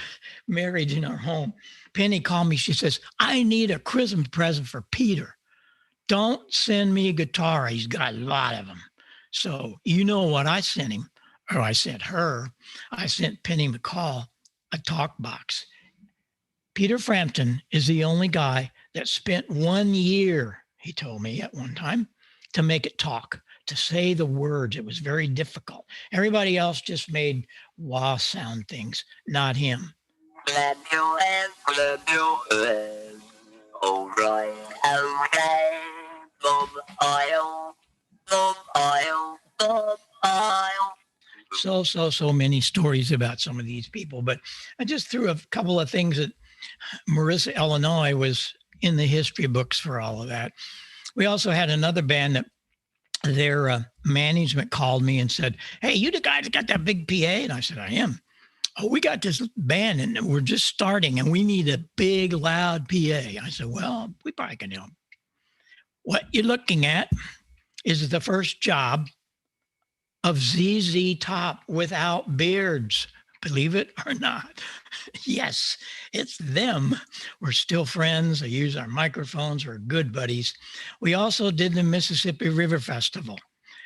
H: marriage in our home, Penny called me. She says, I need a Christmas present for Peter. don't send me a guitar. He's got a lot of them. So you know what I sent him, or I sent her. I sent Penny McCall a talk box. Peter Frampton is the only guy that spent 1 year, he told me at one time, to make it talk, to say the words. It was very difficult. Everybody else just made wah sound things, not him. So many stories about some of these people, but I just threw a couple of things that Marissa, Illinois was in the history books for all of that. We also had another band that their management called me and said, "Hey, you the guy that got that big PA?" And I said, "I am." "Oh, we got this band and we're just starting and we need a big, loud PA." I said, "Well, we probably can help." What you're looking at is the first job of ZZ Top without beards. Believe it or not. Yes, it's them. We're still friends. They use our microphones. We're good buddies. We also did the Mississippi River Festival.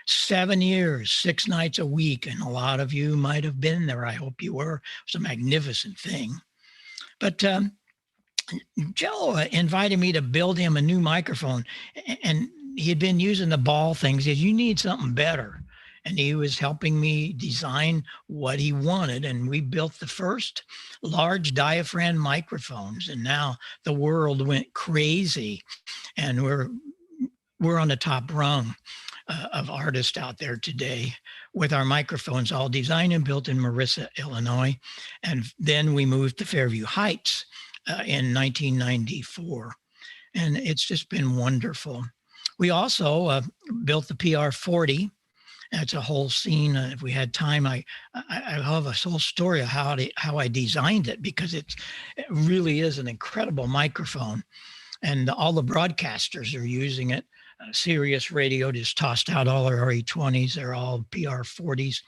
H: 7 years, 6 nights a week. And a lot of you might have been there. I hope you were. It was a magnificent thing. But Joe invited me to build him a new microphone. And he had been using the ball things. He said, "You need something better." And he was helping me design what he wanted. And we built the first large diaphragm microphones. And now the world went crazy. And we're on the top rung of artists out there today with our microphones all designed and built in Marissa, Illinois. And then we moved to Fairview Heights in 1994. And it's just been wonderful. We also built the PR40. It's a whole scene. If we had time, I have a whole story of how I designed it, because it really is an incredible microphone. And all the broadcasters are using it. Sirius Radio just tossed out all their RE20s. They're all PR40s.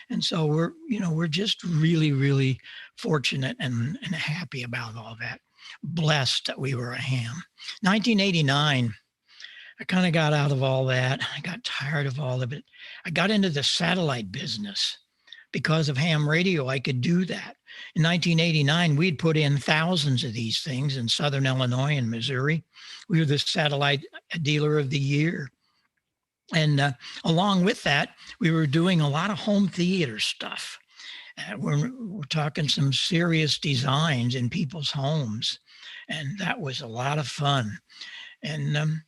H: And so we're just really, really fortunate and happy about all that. Blessed that we were a ham. 1989. I kind of got out of all that. I got tired of all of it. I got into the satellite business. Because of ham radio, I could do that. In 1989, we'd put in thousands of these things in Southern Illinois and Missouri. We were the satellite dealer of the year. And along with that, we were doing a lot of home theater stuff. We're talking some serious designs in people's homes. And that was a lot of fun. And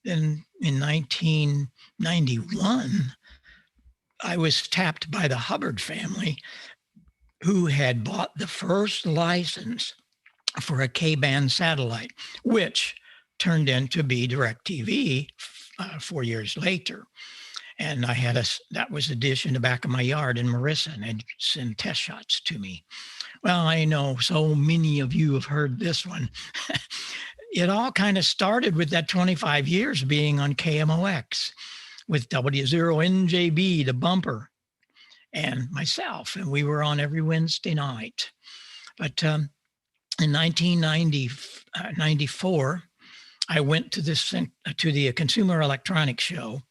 H: then in 1991, I was tapped by the Hubbard family, who had bought the first license for a K-band satellite, which turned into be DirecTV 4 years later. And I had that was a dish in the back of my yard in Marissa, and they'd send test shots to me. Well, I know so many of you have heard this one. It all kind of started with that 25 years being on KMOX with W0NJB, the bumper, and myself. And we were on every Wednesday night. But in 1994, I went to the Consumer Electronics Show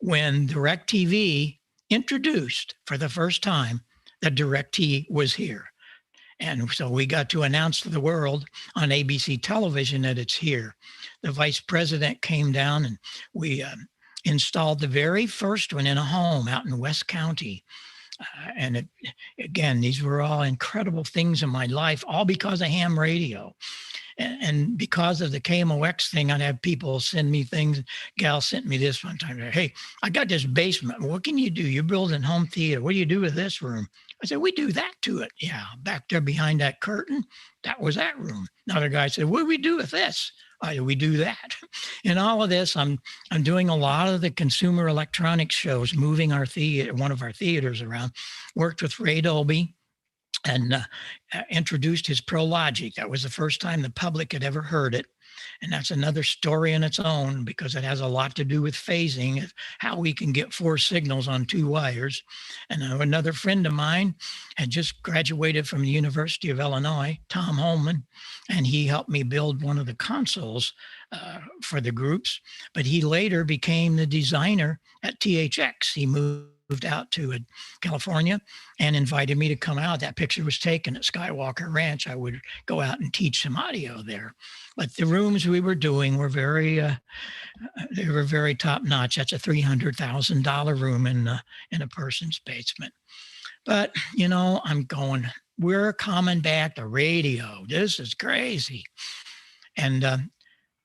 H: when DirecTV introduced for the first time that DirecTV was here. And so we got to announce to the world on ABC television that it's here. The vice president came down and we installed the very first one in a home out in West County. Again, these were all incredible things in my life, all because of ham radio. And because of the KMOX thing, I'd have people send me things. Gal sent me this one time. "Hey, I got this basement. What can you do? You're building home theater. What do you do with this room?" I said, "We do that to it." "Yeah, back there behind that curtain, that was that room." Another guy said, "What do we do with this?" We do that. In all of this, I'm doing a lot of the consumer electronics shows, moving our theater, one of our theaters around. Worked with Ray Dolby and introduced his ProLogic. That was the first time the public had ever heard it. And that's another story in its own, because it has a lot to do with phasing, how we can get 4 signals on 2 wires. And another friend of mine had just graduated from the University of Illinois, Tom Holman, and he helped me build one of the consoles for the groups, but he later became the designer at THX. He moved out to California and invited me to come out. That picture was taken at Skywalker Ranch. I would go out and teach some audio there. But the rooms we were doing were very top notch. That's a $300,000 room in a person's basement. But, you know, I'm going, we're coming back to radio. This is crazy. And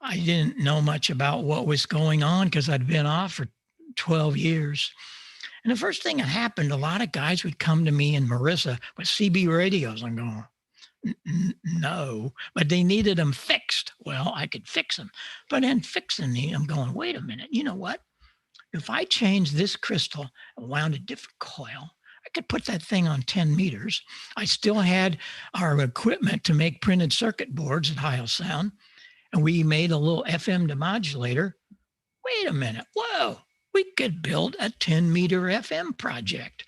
H: I didn't know much about what was going on because I'd been off for 12 years. And the first thing that happened, a lot of guys would come to me and Marissa with CB radios. I'm going, no, but they needed them fixed. Well, I could fix them. But in fixing them, I'm going, wait a minute. You know what? If I change this crystal and wound a different coil, I could put that thing on 10 meters. I still had our equipment to make printed circuit boards at Heil Sound. And we made a little FM demodulator. Wait a minute. Whoa, we could build a 10-meter FM project.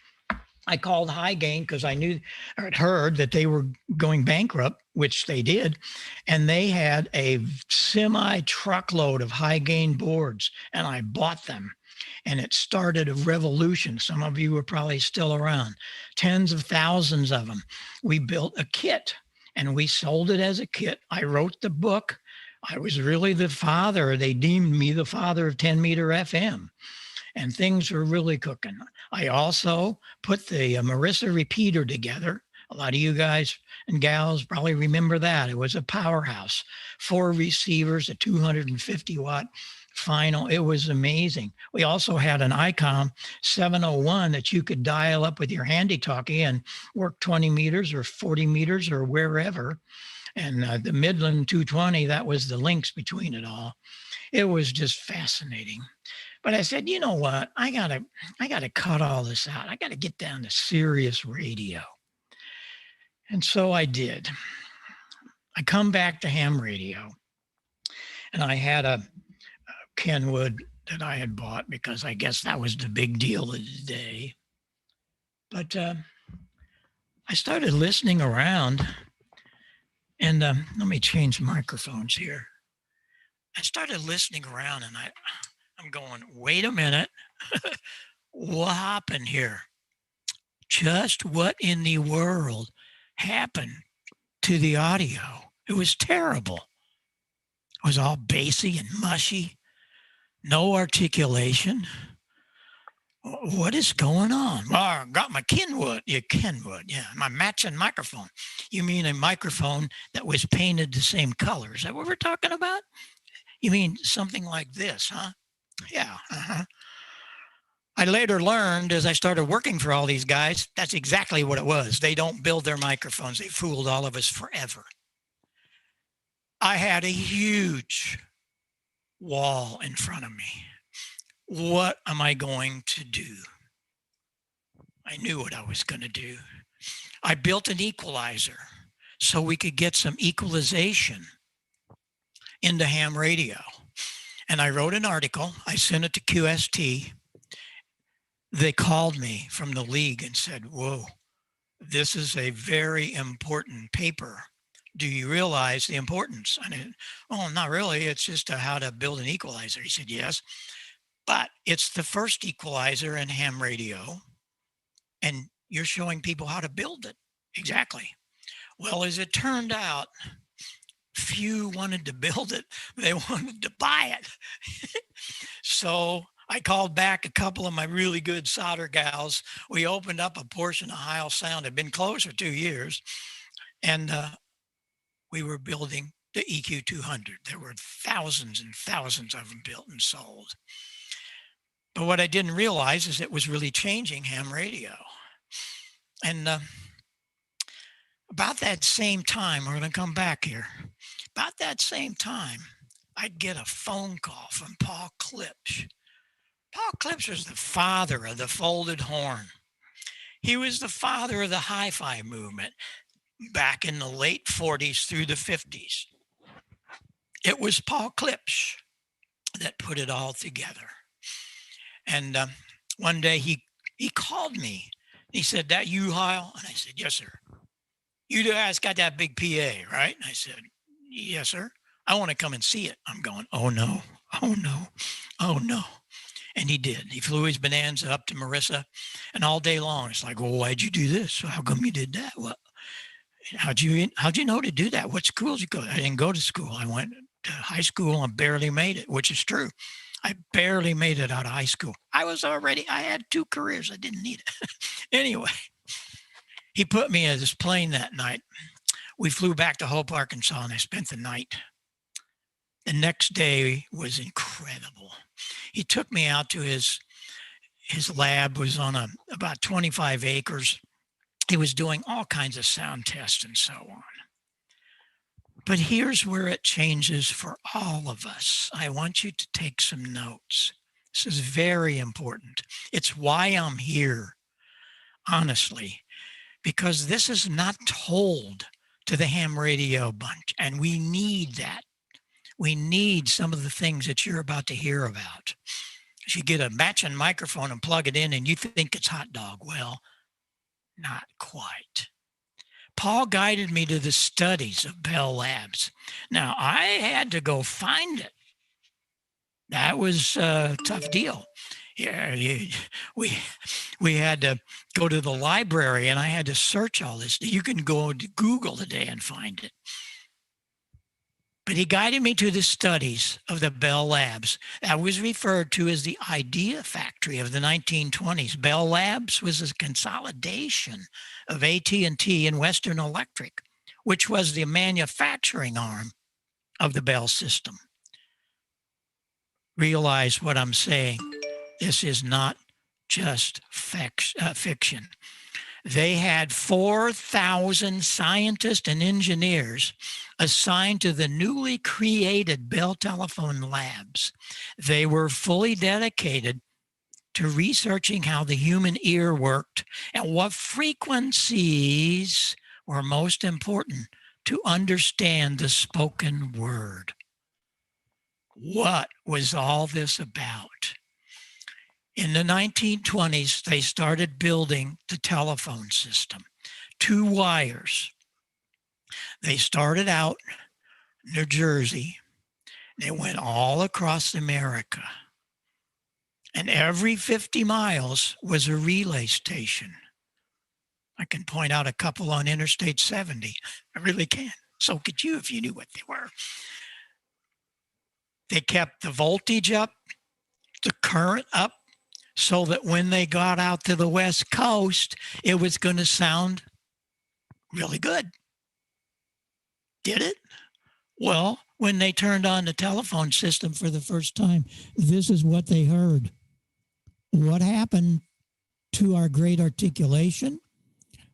H: I called High Gain because I knew or had heard that they were going bankrupt, which they did. And they had a semi-truckload of High Gain boards, and I bought them. And it started a revolution. Some of you are probably still around. Tens of thousands of them. We built a kit, and we sold it as a kit. I wrote the book. I was really the father. They deemed me the father of 10-meter FM. And things were really cooking. I also put the Marissa repeater together. A lot of you guys and gals probably remember that. It was a powerhouse. 4 receivers, a 250-watt final. It was amazing. We also had an ICOM 701 that you could dial up with your handy talkie and work 20 meters or 40 meters or wherever. And the Midland 220, that was the links between it all. It was just fascinating. But I said, you know what? I gotta cut all this out. I gotta get down to serious radio. And so I did. I come back to ham radio, and I had a Kenwood that I had bought because I guess that was the big deal of the day. But I started listening around. And let me change microphones here. I started listening around, and I'm going, wait a minute. What happened here? Just what in the world happened to the audio? It was terrible. It was all bassy and mushy. No articulation. What is going on? Well, I got my Kenwood. Yeah, Kenwood. Yeah, my matching microphone. You mean a microphone that was painted the same color? Is that what we're talking about? You mean something like this, huh? Yeah. Uh-huh. I later learned as I started working for all these guys, that's exactly what it was. They don't build their microphones. They fooled all of us forever. I had a huge wall in front of me. What am I going to do? I knew what I was going to do. I built an equalizer so we could get some equalization into ham radio. And I wrote an article. I sent it to QST. They called me from the league and said, whoa, this is a very important paper. Do you realize the importance? I said, oh, not really. It's just how to build an equalizer. He said, yes. But it's the first equalizer in ham radio, and you're showing people how to build it. Exactly. Well, as it turned out, few wanted to build it. They wanted to buy it. So I called back a couple of my really good solder gals. We opened up a portion of Heil Sound. It had been closed for 2 years. And we were building the EQ200. There were thousands and thousands of them built and sold. But what I didn't realize is it was really changing ham radio. And about that same time, we're going to come back here. About that same time, I'd get a phone call from Paul Klipsch. Paul Klipsch was the father of the folded horn. He was the father of the hi-fi movement back in the late 40s through the 50s. It was Paul Klipsch that put it all together. And one day he called me. He said, that you, Heil? And I said, yes, sir. You guys got that big PA, right? And I said, yes, sir. I want to come and see it. I'm going, oh no, oh no, oh no. And he did. He flew his bonanza up to Marissa, and all day long, it's like, well, why'd you do this? How come you did that? Well, how'd you know to do that? What school did you go to? I didn't go to school. I went to high school and barely made it, which is true. I barely made it out of high school. I had 2 careers. I didn't need it. Anyway, he put me in this plane that night. We flew back to Hope, Arkansas, and I spent the night. The next day was incredible. He took me out to his lab. Was on about 25 acres. He was doing all kinds of sound tests and so on. But here's where it changes for all of us. I want you to take some notes. This is very important. It's why I'm here, honestly, because this is not told to the ham radio bunch, and we need that. We need some of the things that you're about to hear about. You get a matching microphone and plug it in and you think it's hot dog. Well, not quite. Paul guided me to the studies of Bell Labs. Now, I had to go find it. That was a tough deal. Yeah, we had to go to the library and I had to search all this. You can go to Google today and find it. But he guided me to the studies of the Bell Labs. That was referred to as the idea factory of the 1920s. Bell Labs was a consolidation of AT&T and Western Electric, which was the manufacturing arm of the Bell system. Realize what I'm saying. This is not just fiction. They had 4,000 scientists and engineers assigned to the newly created Bell Telephone Labs. They were fully dedicated to researching how the human ear worked and what frequencies were most important to understand the spoken word. What was all this about? In the 1920s, they started building the telephone system. 2 wires. They started out in New Jersey. They went all across America. And every 50 miles was a relay station. I can point out a couple on Interstate 70. I really can. So could you if you knew what they were. They kept the voltage up, the current up, so that when they got out to the West Coast, it was going to sound really good. Did it? Well, when they turned on the telephone system for the first time, this is what they heard. What happened to our great articulation?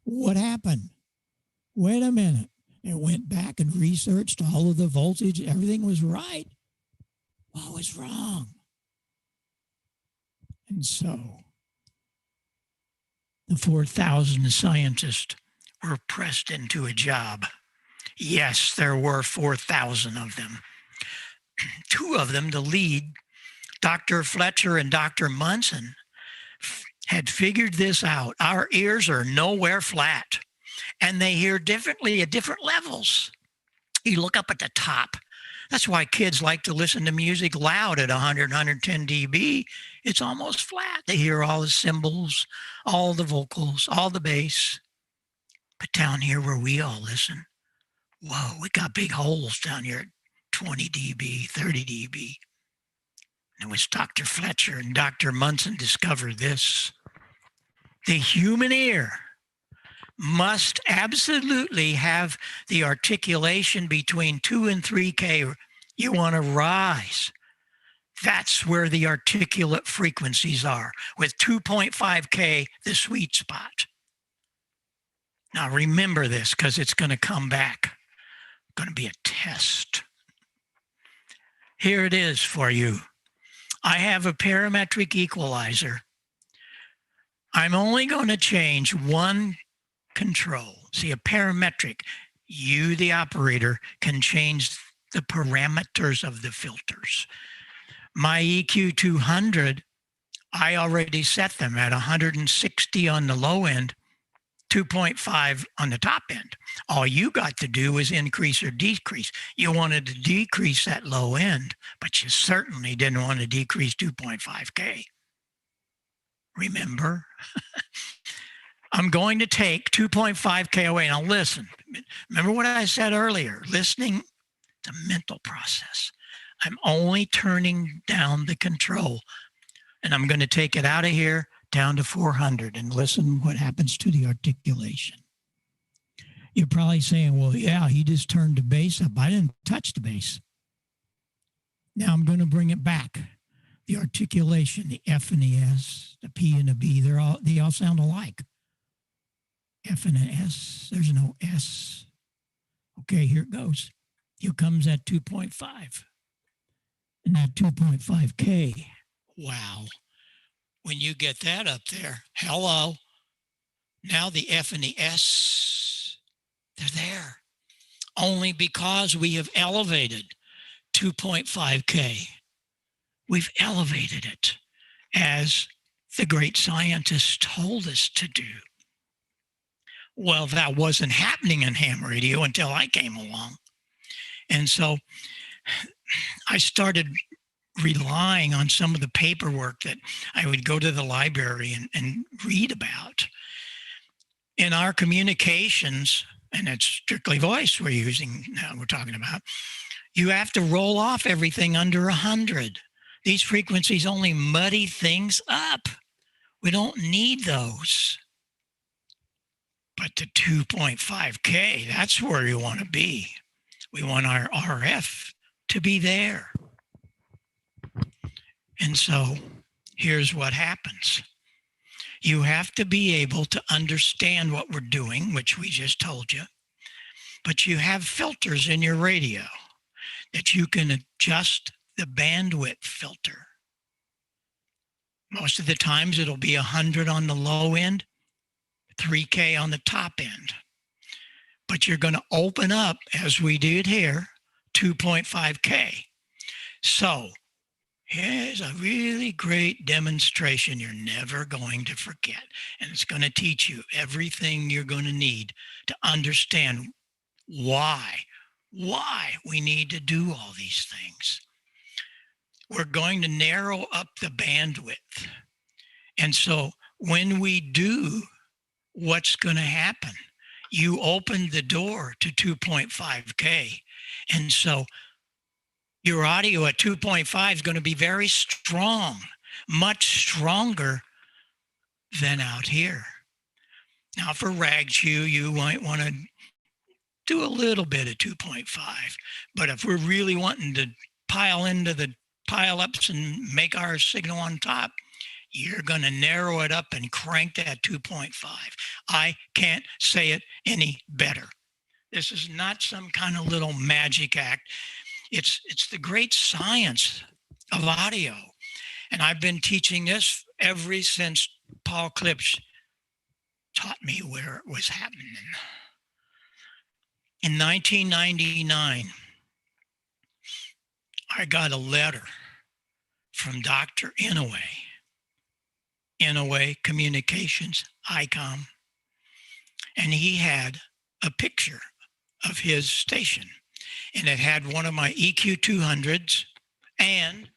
H: What happened? Wait a minute. It went back and researched all of the voltage. Everything was right. What was wrong? And so the 4,000 scientists were pressed into a job. Yes, there were 4,000 of them. 2 of them, the lead, Dr. Fletcher and Dr. Munson, had figured this out. Our ears are nowhere flat, and they hear differently at different levels. You look up at the top. That's why kids like to listen to music loud at 100, 110 dB. It's almost flat. They hear all the cymbals, all the vocals, all the bass. But down here where we all listen, whoa, we got big holes down here at 20 dB, 30 dB. And it was Dr. Fletcher and Dr. Munson discovered this. The human ear must absolutely have the articulation between 2 and 3K. You want to rise. That's where the articulate frequencies are, with 2.5K, the sweet spot. Now remember this, because it's going to come back. Going to be a test. Here it is for you. I have a parametric equalizer. I'm only going to change one control. See, a parametric, you, the operator, can change the parameters of the filters. My EQ 200, I already set them at 160 on the low end 2.5 on the top end. All you got to do is increase or decrease. You wanted to decrease that low end, but you certainly didn't want to decrease 2.5K. Remember? I'm going to take 2.5K away. Now listen, remember what I said earlier, listening, it's a mental process. I'm only turning down the control, and I'm going to take it out of here down to 400 and listen what happens to the articulation. You're probably saying, well, yeah, he just turned the bass up. I didn't touch the bass. Now I'm going to bring it back. The articulation, the F and the S, the P and the B, they all sound alike. F and an S, there's no S. Okay, here it goes. Here comes that 2.5. And that 2.5K, wow. When you get that up there, hello. Now the F and the S, they're there. Only because we have elevated 2.5K. We've elevated it as the great scientists told us to do. Well, that wasn't happening in ham radio until I came along. And so I started relying on some of the paperwork that I would go to the library and read about. In our communications, and it's strictly voice we're talking about, you have to roll off everything under 100. These frequencies only muddy things up. We don't need those. But the 2.5K, that's where you want to be. We want our RF to be there. And so here's what happens. You have to be able to understand what we're doing, which we just told you. But you have filters in your radio that you can adjust the bandwidth filter. Most of the times it'll be 100 on the low end, 3K on the top end. But you're going to open up, as we did here, 2.5K. So here's a really great demonstration you're never going to forget. And it's going to teach you everything you're going to need to understand why we need to do all these things. We're going to narrow up the bandwidth. And so when we do, what's going to happen? You open the door to 2.5K. And so your audio at 2.5 is going to be very strong, much stronger than out here. Now for Ragchew, you might want to do a little bit of 2.5. But if we're really wanting to pile into the pile-ups and make our signal on top, you're going to narrow it up and crank that 2.5. I can't say it any better. This is not some kind of little magic act. It's the great science of audio. And I've been teaching this ever since Paul Klipsch taught me where it was happening. In 1999, I got a letter from Dr. Inouye Communications, ICOM, and he had a picture of his station, and it had one of my EQ 200s and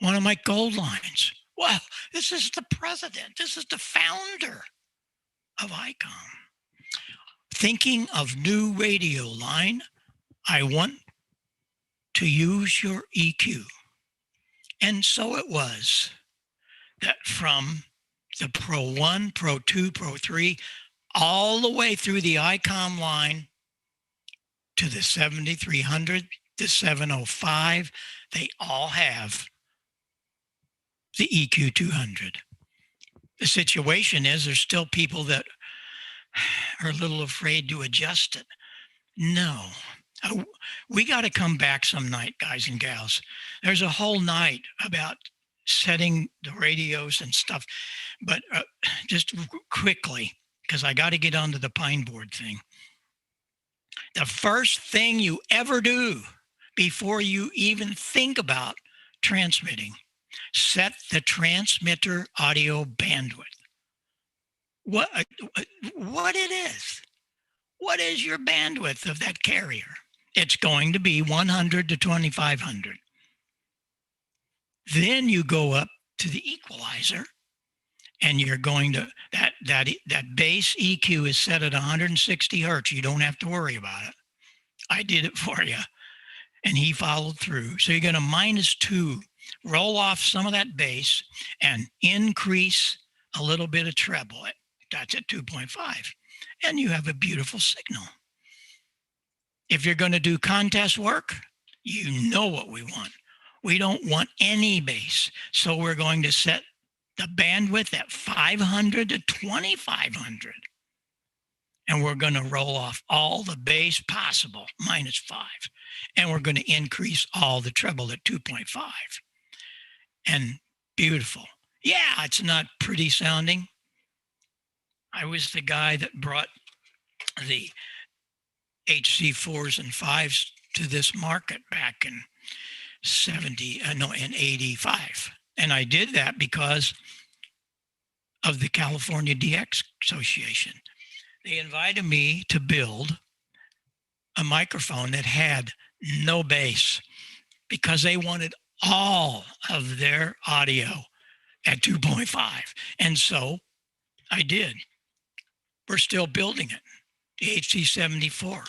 H: one of my gold lines. Wow, this is the president. This is the founder of ICOM. Thinking of new radio line, I want to use your EQ. And so it was that from the Pro 1, Pro 2, Pro 3, all the way through the ICOM line to the 7300, the 705, they all have the EQ 200. The situation is there's still people that are a little afraid to adjust it. No, we got to come back some night, guys and gals. There's a whole night about setting the radios and stuff, but just quickly, because I got to get onto the pine board thing. The first thing you ever do before you even think about transmitting, set the transmitter audio bandwidth. what it is. What is your bandwidth of that carrier? It's going to be 100 to 2500. Then you go up to the equalizer, and you're going to that base EQ is set at 160 hertz. You don't have to worry about it. I did it for you, and he followed through. So you're going to -2, roll off some of that bass, and increase a little bit of treble. That's at 2.5, and you have a beautiful signal. If you're going to do contest work, you know what we want. We don't want any bass, so we're going to set the bandwidth at 500 to 2500. And we're going to roll off all the bass possible, -5. And we're going to increase all the treble at 2.5. And beautiful. Yeah, it's not pretty sounding. I was the guy that brought the HC4s and 5s to this market back in 85. And I did that because of the California DX Association. They invited me to build a microphone that had no bass because they wanted all of their audio at 2.5. And so I did. We're still building it, the HC74.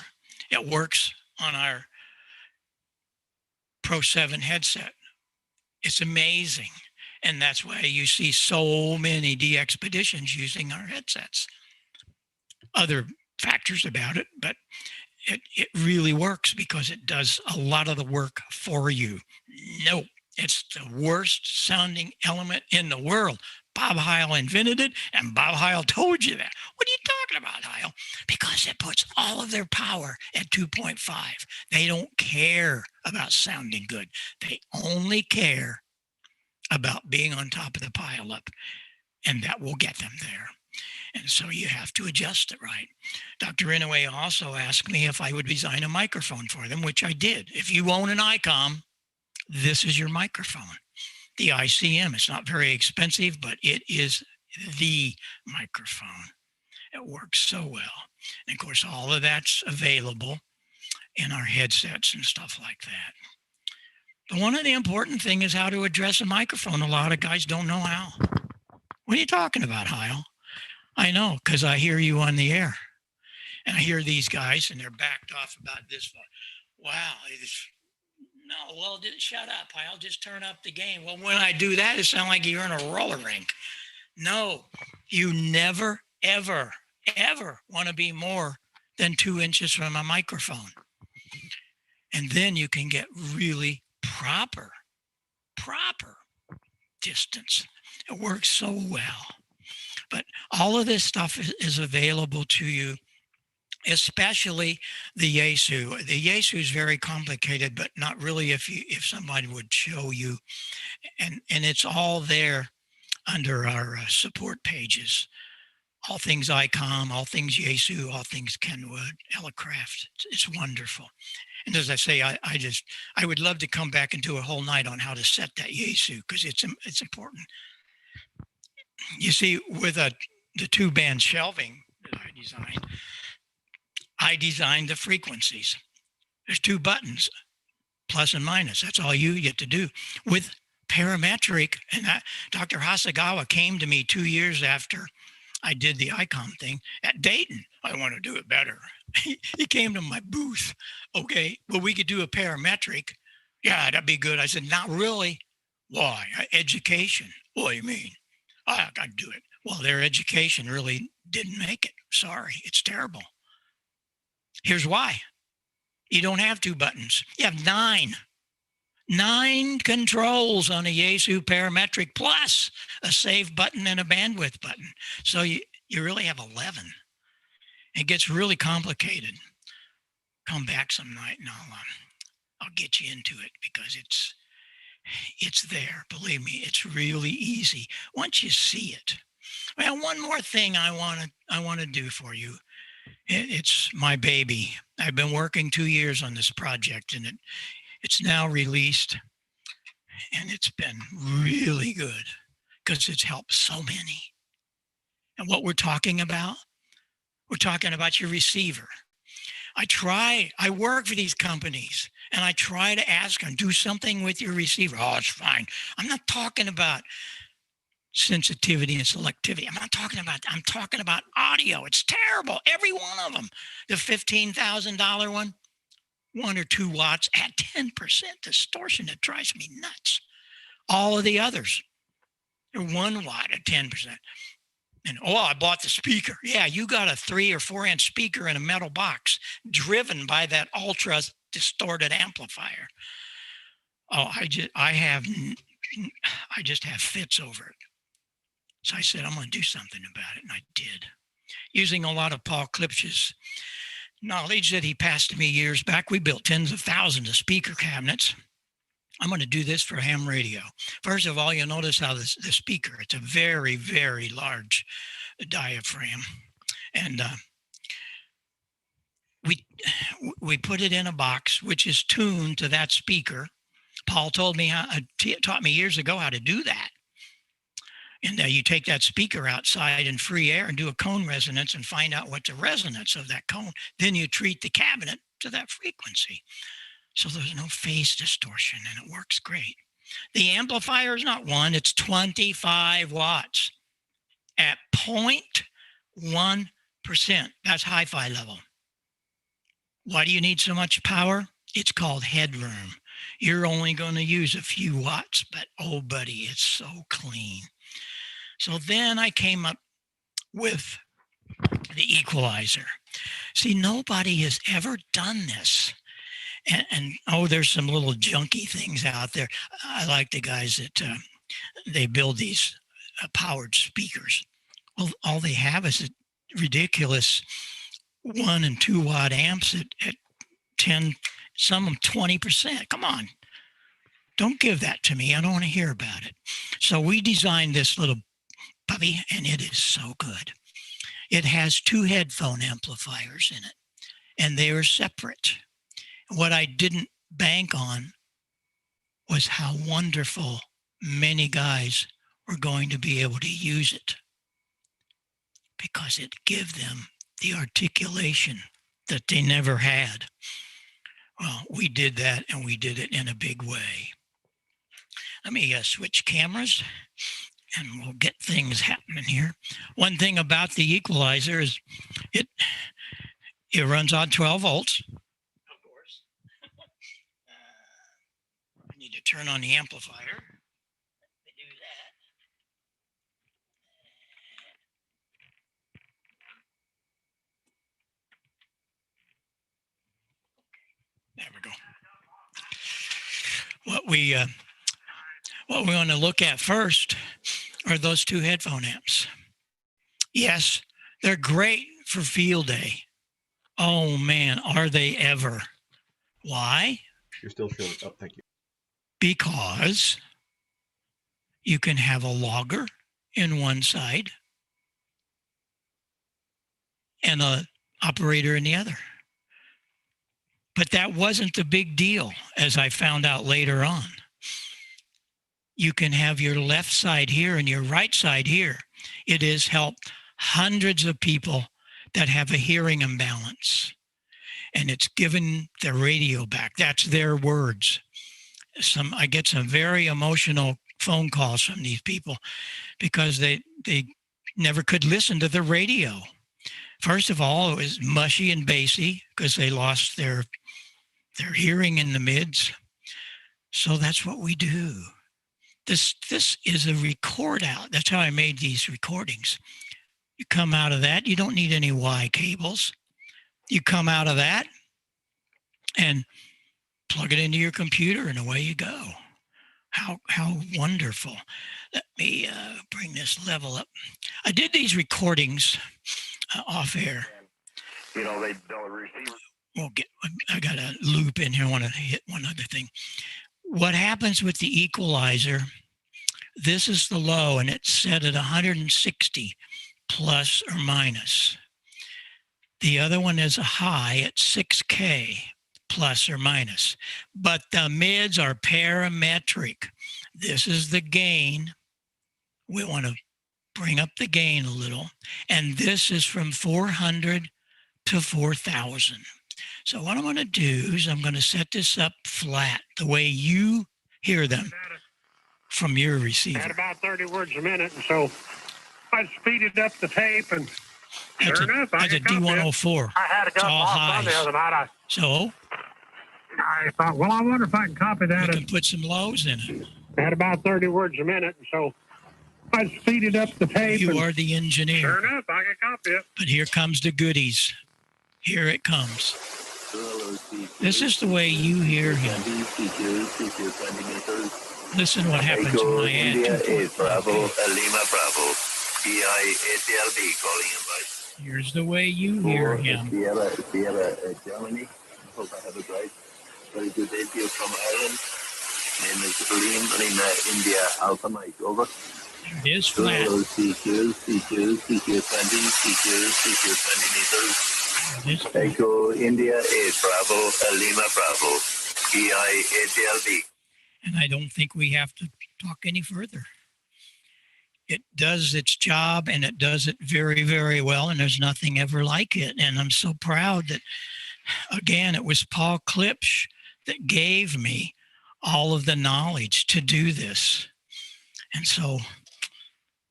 H: It works on our Pro 7 headset. It's amazing. And that's why you see so many DXpeditions using our headsets. Other factors about it, but it really works because it does a lot of the work for you. No, it's the worst sounding element in the world. Bob Heil invented it, and Bob Heil told you that. What are you talking about, Heil? Because it puts all of their power at 2.5. They don't care about sounding good. They only care about being on top of the pileup, and that will get them there. And so you have to adjust it right. Dr. Inouye also asked me if I would design a microphone for them, which I did. If you own an ICOM, this is your microphone. The ICM, it's not very expensive, but it is the microphone. It works so well. And of course, all of that's available in our headsets and stuff like that. But one of the important things is how to address a microphone. A lot of guys don't know how. What are you talking about, Heil? I know, because I hear you on the air. And I hear these guys, and they're backed off about this. Wow. No, well, shut up. I'll just turn up the gain. Well, when I do that, it sounds like you're in a roller rink. No, you never, ever, ever want to be more than 2 inches from a microphone. And then you can get really proper distance. It works so well. But all of this stuff is available to you, especially the Yaesu. The Yaesu is very complicated, but not really if somebody would show you. And it's all there under our support pages. All things ICOM, all things Yaesu, all things Kenwood, Elecraft. It's wonderful. And as I say, I would love to come back and do a whole night on how to set that Yaesu because it's important. You see, with the 2-band shelving that I designed the frequencies. There's 2 buttons, plus and minus. That's all you get to do. With parametric, and Dr. Hasegawa came to me 2 years after I did the ICOM thing at Dayton. I want to do it better. He came to my booth. Okay, well, we could do a parametric. Yeah, that'd be good. I said, not really. Why? Education. What do you mean? I got to do it. Well, their education really didn't make it. Sorry, it's terrible. Here's why. You don't have 2 buttons. You have 9. 9 controls on a Yaesu parametric plus a save button and a bandwidth button. So you really have 11. It gets really complicated. Come back some night and I'll get you into it because it's there. Believe me, it's really easy once you see it. Well, one more thing I want to do for you. It's my baby. I've been working 2 years on this project, and it's now released, and it's been really good because it's helped so many. And what we're talking about your receiver. I work for these companies and I try to ask them, do something with your receiver. Oh, it's fine. I'm not talking about sensitivity and selectivity. I'm talking about audio. It's terrible. Every one of them. The $15,000 one, 1 or 2 watts at 10% distortion. That drives me nuts. All of the others, they're 1 watt at 10%. And I bought the speaker. Yeah, you got a 3 or 4 inch speaker in a metal box driven by that ultra distorted amplifier. Oh, I just have fits over it. So I said, I'm going to do something about it. And I did, using a lot of Paul Klipsch's knowledge that he passed to me years back. We built tens of thousands of speaker cabinets. I'm going to do this for ham radio. First of all, you'll notice how the speaker, it's a very, very large diaphragm. And we put it in a box, which is tuned to that speaker. Paul taught me years ago how to do that. And you take that speaker outside in free air and do a cone resonance and find out what the resonance of that cone. Then you treat the cabinet to that frequency. So there's no phase distortion and it works great. The amplifier is not 1, it's 25 watts at 0.1%. That's hi-fi level. Why do you need so much power? It's called headroom. You're only going to use a few watts, but oh, buddy, it's so clean. So then I came up with the equalizer. See, nobody has ever done this. And there's some little junky things out there. I like the guys that they build these powered speakers. Well, all they have is ridiculous 1 and 2 watt amps at 10, some of them 20%. Come on. Don't give that to me. I don't want to hear about it. So we designed this little puppy, and it is so good. It has 2 headphone amplifiers in it, and they are separate. What I didn't bank on was how wonderful many guys were going to be able to use it, because it gives them the articulation that they never had. Well, we did that, and we did it in a big way. Let me switch cameras, and we'll get things happening here. One thing about the equalizer is it runs on 12 volts. Of course. I need to turn on the amplifier. Let me do that. There we go. What we want to look at first are those 2 headphone amps. Yes, they're great for field day. Oh man, are they ever? Why?
A: You're still short. Oh, thank you.
H: Because you can have a logger in one side and an operator in the other. But that wasn't the big deal, as I found out later on. You can have your left side here and your right side here. It has helped hundreds of people that have a hearing imbalance. And it's given their radio back. That's their words. I get some very emotional phone calls from these people because they never could listen to the radio. First of all, it was mushy and bassy because they lost their hearing in the mids. So that's what we do. This is a record out. That's how I made these recordings. You come out of that, you don't need any Y cables. You come out of that and plug it into your computer and away you go. How wonderful. Let me bring this level up. I did these recordings off air.
J: You know, they don't receive.
H: I got a loop in here. I want to hit one other thing. What happens with the equalizer, this is the low and it's set at 160 plus or minus. The other one is a high at 6K plus or minus. But the mids are parametric. This is the gain. We want to bring up the gain a little. And this is from 400 to 4,000. So what I'm going to do is I'm going to set this up flat, the way you hear them from your receiver.
K: At about 30 words a minute, and so I speeded up the tape, and sure enough,
H: that's a D104.
K: I had a couple off the other night.
H: So
K: I thought, well, I wonder if I can copy that.
H: We can put some lows in it.
K: At about 30 words a minute, and so I speeded up the tape.
H: You are the engineer.
K: Sure enough, I can copy it.
H: But here comes the goodies. Here it comes. This is the way you hear him. Listen what happens when I add
J: India is Bravo, Lima Bravo, EIATLB calling advice.
H: Here's the way you hear him.
J: Sierra, Germany. Hope I have it right. Very good day to you from Ireland. Name is Lima, India, Alpha Mike, over.
H: It is flat.
J: CQ 20 meters. Echo India is Bravo, Lima Bravo, EIATLB.
H: And I don't think we have to talk any further. It does its job, and it does it very, very well, and there's nothing ever like it. And I'm so proud that, again, it was Paul Klipsch that gave me all of the knowledge to do this. And so,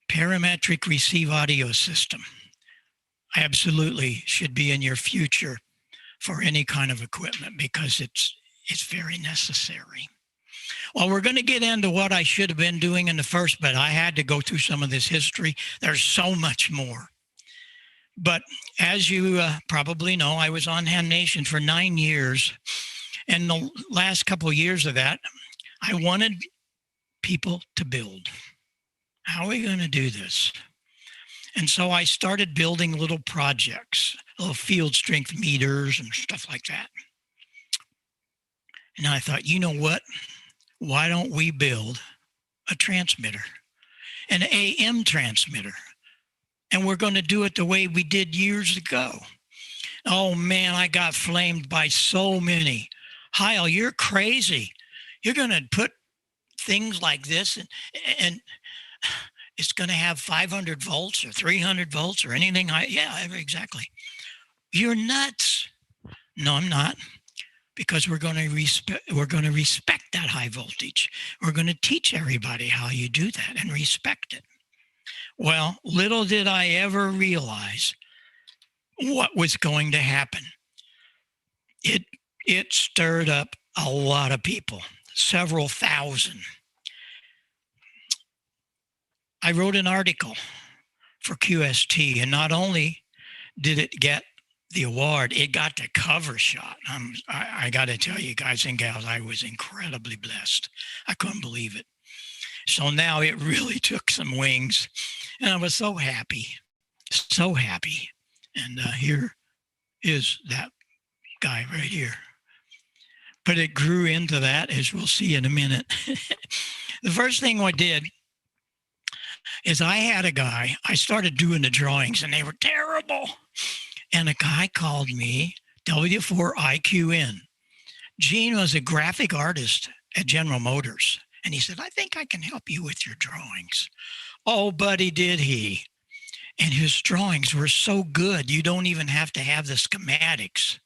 H: parametric receive audio system absolutely should be in your future for any kind of equipment, because it's very necessary. Well, we're going to get into what I should have been doing in the first, but I had to go through some of this history. There's so much more. But as you probably know, I was on Ham Nation for 9 years. And the last couple of years of that, I wanted people to build. How are we going to do this? And so I started building little projects, little field strength meters and stuff like that. And I thought, you know what? Why don't we build a transmitter, an AM transmitter? And we're going to do it the way we did years ago. Oh, man, I got flamed by so many. Heil, you're crazy. You're going to put things like this and it's going to have 500 volts or 300 volts or anything. Yeah, exactly. You're nuts. No, I'm not. Because we're going to respect that high voltage. We're going to teach everybody how you do that and respect it. Well, little did I ever realize what was going to happen. It stirred up a lot of people, several thousand. I wrote an article for QST, and not only did it get the award, it got the cover shot. I got to tell you guys and gals, I was incredibly blessed. I couldn't believe it. So now it really took some wings, and I was so happy, so happy. And here is that guy right here. But it grew into that, as we'll see in a minute. The first thing I did is I had a guy, I started doing the drawings, and they were terrible. And a guy called me, W4IQN. Gene was a graphic artist at General Motors. And he said, I think I can help you with your drawings. Oh, buddy, did he. And his drawings were so good, you don't even have to have the schematics.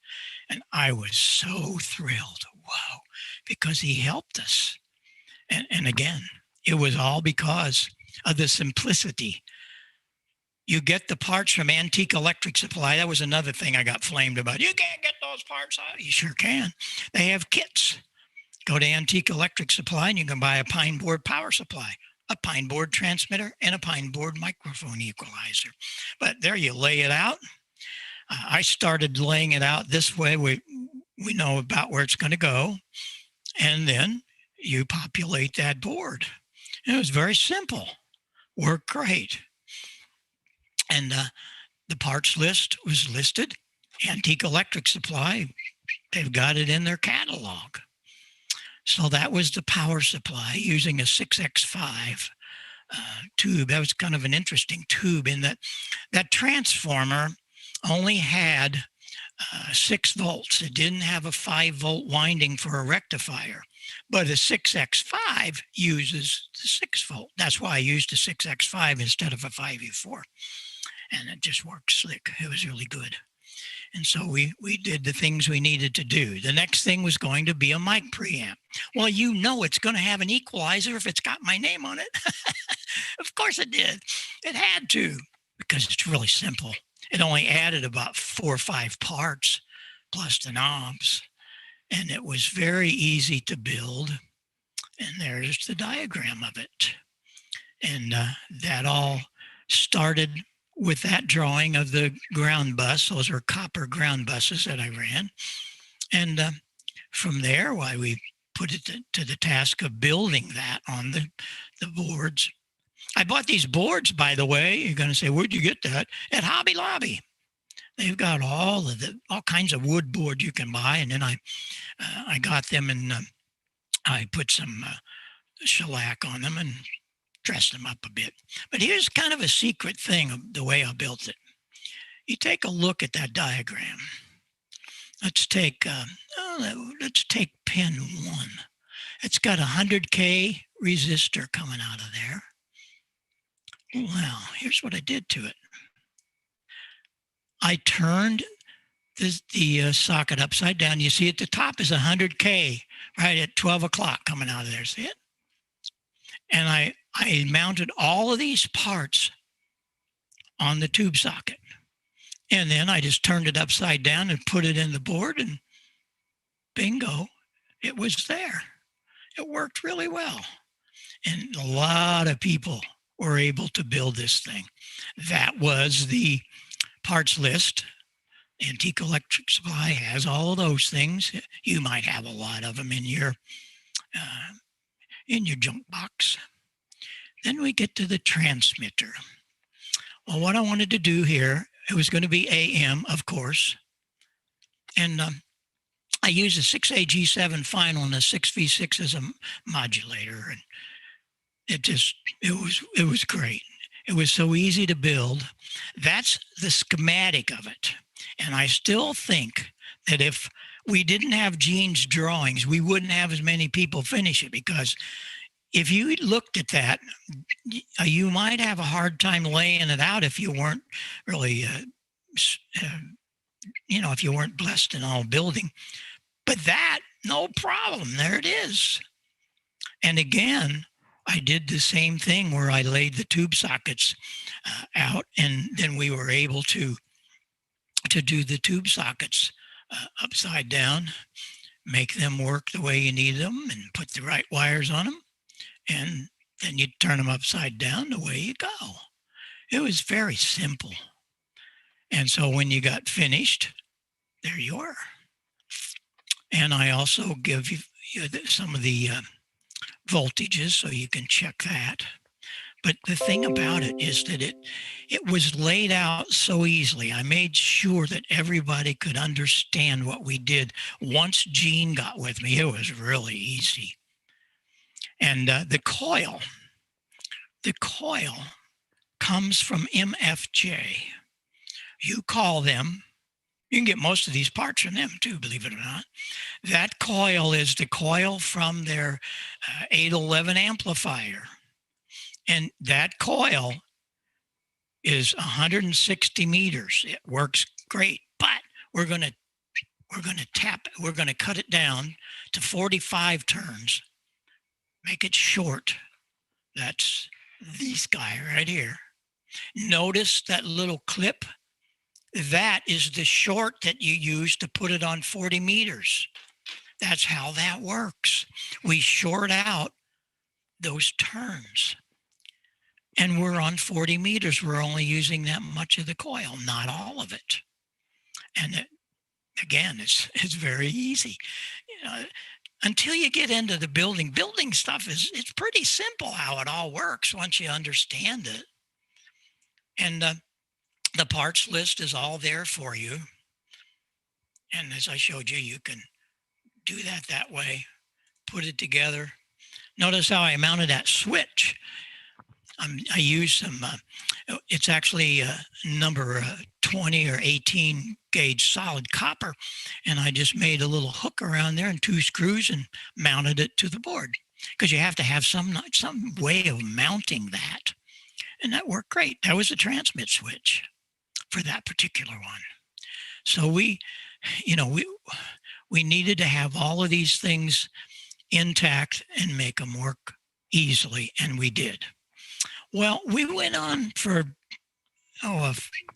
H: And I was so thrilled. Wow, because he helped us. And again, it was all because of the simplicity. You get the parts from Antique Electric Supply. That was another thing I got flamed about. You can't get those parts out. You sure can. They have kits. Go to Antique Electric Supply and you can buy a pine board power supply, a pine board transmitter, and a pine board microphone equalizer. But there you lay it out. I started laying it out this way. We know about where it's going to go. And then you populate that board. And it was very simple. Worked great. And the parts list was listed. Antique Electric Supply, they've got it in their catalog. So that was the power supply using a 6X5 tube. That was kind of an interesting tube in that transformer only had 6 volts. It didn't have a 5-volt winding for a rectifier. But a 6X5 uses the 6-volt. That's why I used a 6X5 instead of a 5U4. And it just worked slick. It was really good. And so we did the things we needed to do. The next thing was going to be a mic preamp. Well, you know it's going to have an equalizer if it's got my name on it. Of course it did. It had to, because it's really simple. It only added about 4 or 5 parts plus the knobs. And it was very easy to build. And there's the diagram of it. And that all started with that drawing of the ground bus. Those are copper ground buses that I ran. And from there, we put it to the task of building that on the boards. I bought these boards, by the way. You're going to say, where'd you get that? At Hobby Lobby. They've got all kinds of wood board you can buy. And then I got them, and I put some shellac on them and dressed them up a bit. But here's kind of a secret thing of the way I built it. You take a look at that diagram. Let's take pin 1. It's got a 100K resistor coming out of there. Well, here's what I did to it. I turned the socket upside down. You see at the top is 100K right at 12 o'clock coming out of there. See it? And I mounted all of these parts on the tube socket. And then I just turned it upside down and put it in the board, and bingo, it was there. It worked really well. And a lot of people were able to build this thing. That was the parts list. Antique Electric Supply has all of those things. You might have a lot of them in your junk box. Then we get to the transmitter. Well, what I wanted to do here, it was going to be AM, of course. And I used a 6AG7 final and a 6V6 as a modulator. And it was great. It was so easy to build. That's the schematic of it. And I still think that if we didn't have Gene's drawings, we wouldn't have as many people finish it, because if you looked at that, you might have a hard time laying it out if you weren't really, if you weren't blessed in all building. But that, no problem. There it is. And again, I did the same thing where I laid the tube sockets out, and then we were able to do the tube sockets upside down, make them work the way you need them, and put the right wires on them. And then you turn them upside down, away you go. It was very simple. And so when you got finished, there you were. And I also give you some of the voltages so you can check that. But the thing about it is that it was laid out so easily. I made sure that everybody could understand what we did. Once Gene got with me, it was really easy. And the coil comes from MFJ. You call them. You can get most of these parts from them too, believe it or not. That coil is the coil from their 811 amplifier. And that coil is 160 meters. It works great, but we're going to cut it down to 45 turns. Make it short. That's this guy right here. Notice that little clip? That is the short that you use to put it on 40 meters. That's how that works. We short out those turns. And we're on 40 meters. We're only using that much of the coil, not all of it. And again, it's very easy. Until you get into the building stuff it's pretty simple how it all works once you understand it. And the parts list is all there for you. And as I showed you, you can do that way, put it together. Notice how I mounted that switch. I used some It's actually number 20 or 18 gauge solid copper. And I just made a little hook around there and 2 screws and mounted it to the board, because you have to have some way of mounting that. And that worked great. That was a transmit switch for that particular one. So we needed to have all of these things intact and make them work easily, and we did. Well, we went on for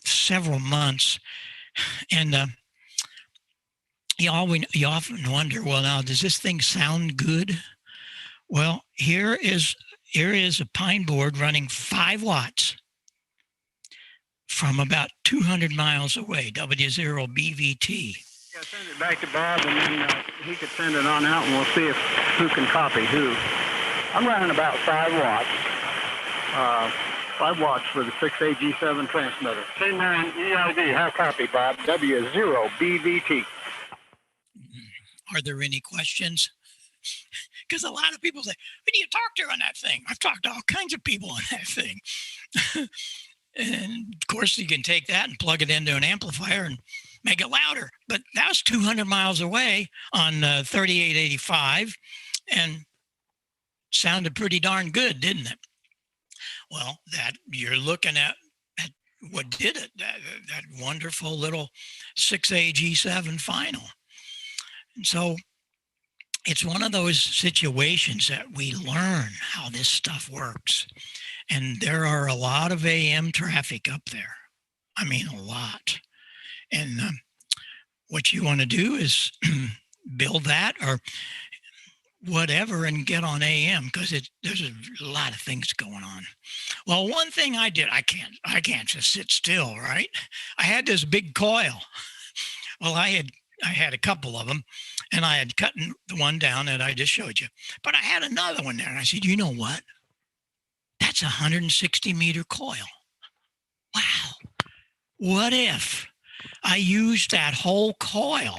H: several months, and you often wonder, well, now does this thing sound good? Well, here is a pine board running 5 watts from about 200 miles away, W0 BVT.
L: Yeah, send it back to Bob, and then he could send it on out, and we'll see who can copy who. I'm running about 5 watts. 5 watts for the 6AG7 transmitter. K9EID, how copy, Bob? W0 BVT.
H: Are there any questions? Because a lot of people say, who do you talk to on that thing? I've talked to all kinds of people on that thing. And of course, you can take that and plug it into an amplifier and make it louder. But that was 200 miles away on 3885 and sounded pretty darn good, didn't it? Well, that you're looking at what did it, that wonderful little 6AG7 final. And so it's one of those situations that we learn how this stuff works. And there are a lot of AM traffic up there. I mean, a lot. And what you want to do is build that or whatever and get on AM, because there's a lot of things going on. Well, one thing I did, I can't just sit still, right? I had this big coil. Well, I had a couple of them, and I had cut the one down that I just showed you. But I had another one there, and I said, you know what? That's a 160-meter coil. Wow. What if I used that whole coil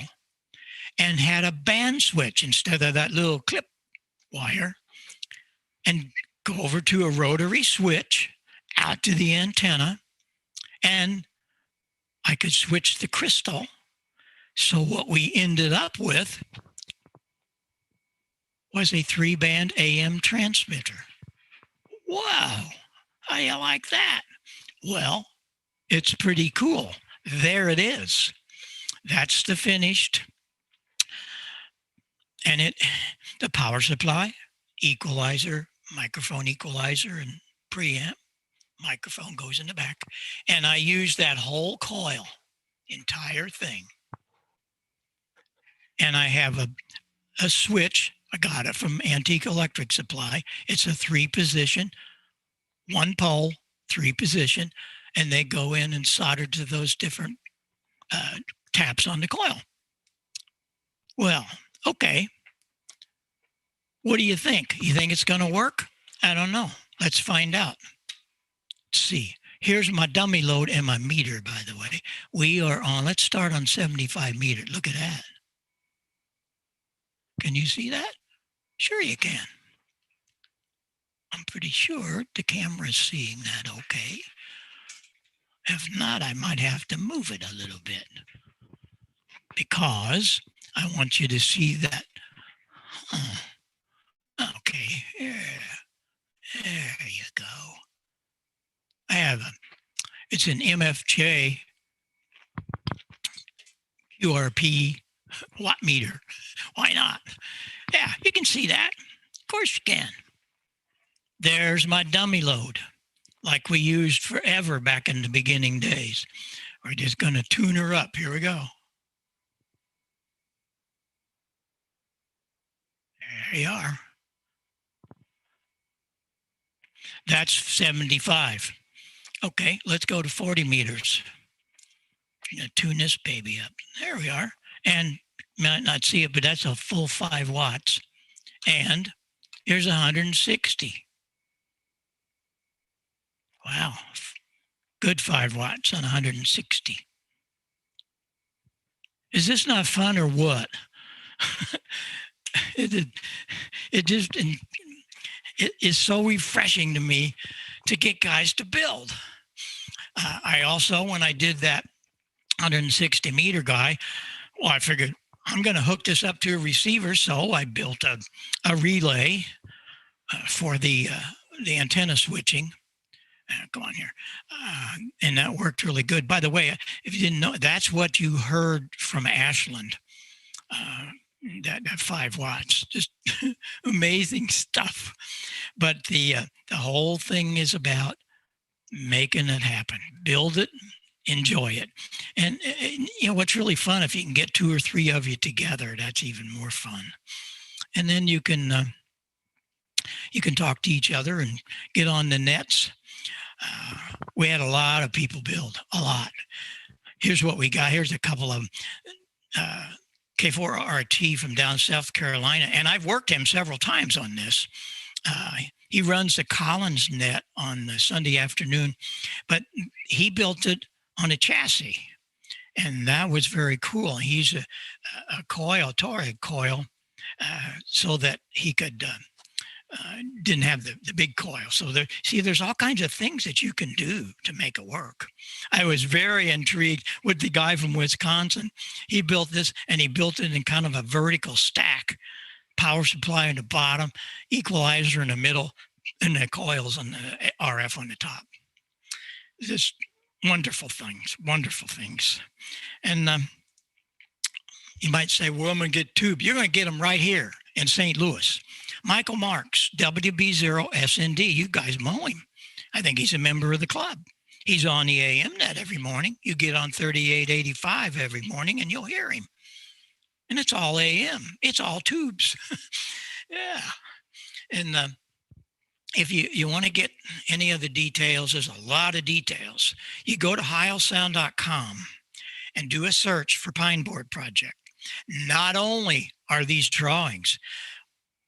H: and had a band switch instead of that little clip wire, and go over to a rotary switch out to the antenna, and I could switch the crystal. So what we ended up with was a 3-band AM transmitter. Wow, how do you like that? Well, it's pretty cool. There it is. That's the finished. And the power supply, equalizer, microphone equalizer, and preamp. Microphone goes in the back. And I use that whole coil, entire thing. And I have a switch. I got it from Antique Electric Supply. It's a 3-position, 1 pole, 3-position, and they go in and solder to those different taps on the coil. Well, okay. What do you think? You think it's going to work? I don't know. Let's find out. Let's see. Here's my dummy load and my meter, by the way. We are on, let's start on 75 meters. Look at that. Can you see that? Sure you can. I'm pretty sure the camera's seeing that okay. If not, I might have to move it a little bit, because I want you to see that. Okay, there you go. I have it's an MFJ QRP watt meter. Why not? Yeah, you can see that. Of course you can. There's my dummy load, like we used forever back in the beginning days. We're just going to tune her up. Here we go. There you are. That's 75. Okay, let's go to 40 meters. I'm going to tune this baby up. There we are. And you might not see it, but that's a full 5 watts. And here's 160. Wow. Good 5 watts on 160. Is this not fun or what? It is so refreshing to me to get guys to build. I also, when I did that 160 meter guy, well, I figured I'm going to hook this up to a receiver. So I built a relay for the antenna switching. Come on here. And that worked really good. By the way, if you didn't know, that's what you heard from Ashland. That 5 watts, just amazing stuff. But the whole thing is about making it happen. Build it, enjoy it. And you know what's really fun, if you can get 2 or 3 of you together, that's even more fun. And then you can talk to each other and get on the nets. We had a lot of people build, a lot. Here's what we got. Here's a couple of K4RT from down South Carolina, and I've worked him several times on this. He runs the Collins net on the Sunday afternoon, but he built it on a chassis, and that was very cool. He's a Torag coil, so that he could didn't have the big coil. So there's all kinds of things that you can do to make it work. I was very intrigued with the guy from Wisconsin. He built this, and he built it in kind of a vertical stack. Power supply in the bottom, equalizer in the middle, and the coils on the RF on the top. Just wonderful things. And you might say, well, I'm going to get tube. You're going to get them right here in St. Louis. Michael Marks, WB0SND. You guys know him. I think he's a member of the club. He's on the AM net every morning. You get on 3885 every morning and you'll hear him. And it's all AM. It's all tubes. Yeah. And if you want to get any of the details, there's a lot of details. You go to heilsound.com and do a search for Pine Board Project. Not only are these drawings,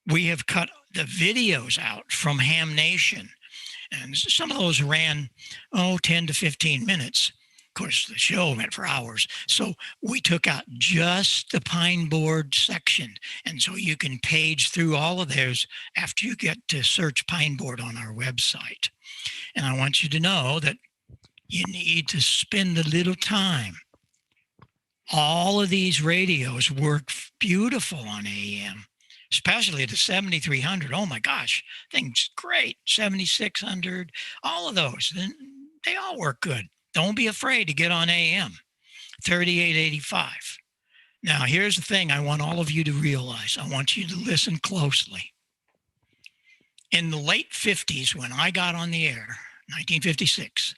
H: we have cut the videos out from Ham Nation, and some of those ran 10 to 15 minutes. Of course, the show went for hours, so we took out just the Pine Board section, and so you can page through all of those after you get to search Pine Board on our website. And I want you to know that you need to spend a little time. All of these radios work beautiful on AM. Especially the 7300. Oh my gosh, thing's great. 7600, all of those, they all work good. Don't be afraid to get on AM. 3885. Now, here's the thing I want all of you to realize. I want you to listen closely. In the late 50s, when I got on the air, 1956,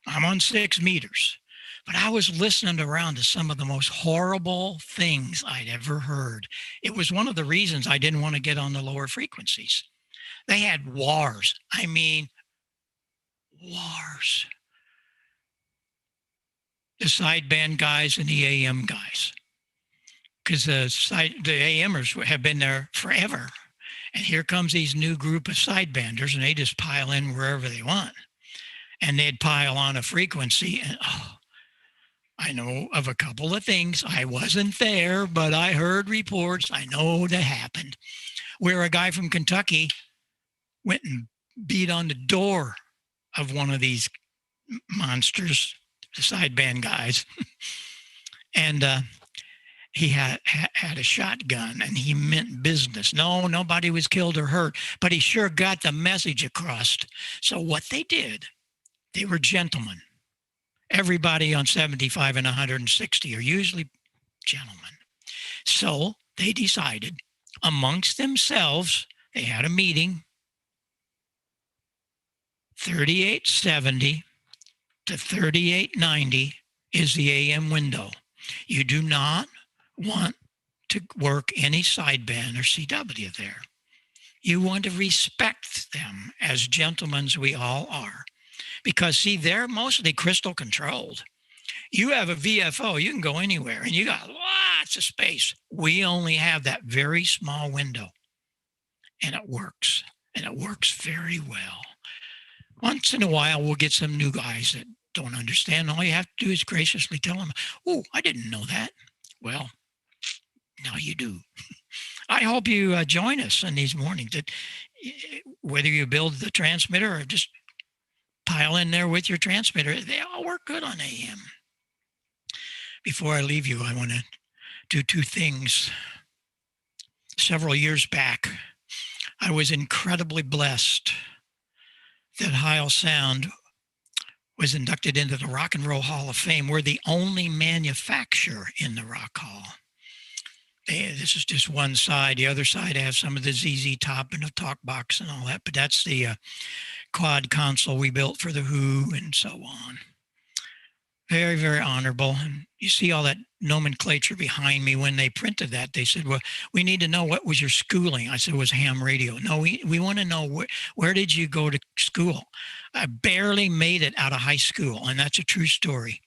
H: I'm on 6 meters. But I was listening around to some of the most horrible things I'd ever heard. It was one of the reasons I didn't want to get on the lower frequencies. They had wars. I mean, wars. The sideband guys and the AM guys. Because the AMers have been there forever. And here comes these new group of sidebanders, and they just pile in wherever they want. And they'd pile on a frequency, and I know of a couple of things. I wasn't there, but I heard reports. I know that happened, where a guy from Kentucky went and beat on the door of one of these monsters, the sideband guys. And he had a shotgun, and he meant business. No, nobody was killed or hurt, but he sure got the message across. So what they did, they were gentlemen. Everybody on 75 and 160 are usually gentlemen. So they decided amongst themselves, they had a meeting, 3870 to 3890 is the AM window. You do not want to work any sideband or CW there. You want to respect them as gentlemen we all are. Because, see, they're mostly crystal controlled. You have a VFO, you can go anywhere, and you got lots of space. We only have that very small window, and it works very well. Once in a while, we'll get some new guys that don't understand. All you have to do is graciously tell them, oh, I didn't know that. Well, now you do. I hope you join us in these mornings, that whether you build the transmitter or just pile in there with your transmitter. They all work good on AM. Before I leave you, I want to do two things. Several years back, I was incredibly blessed that Heil Sound was inducted into the Rock and Roll Hall of Fame. We're the only manufacturer in the Rock Hall. This is just one side. The other side has some of the ZZ Top and the talk box and all that, but that's the quad console we built for the Who and so on. Very, very honorable. And you see all that nomenclature behind me. When they printed that, they said, well, we need to know, what was your schooling? I said, it was ham radio. No, we want to know, where did you go to school? I barely made it out of high school, and that's a true story.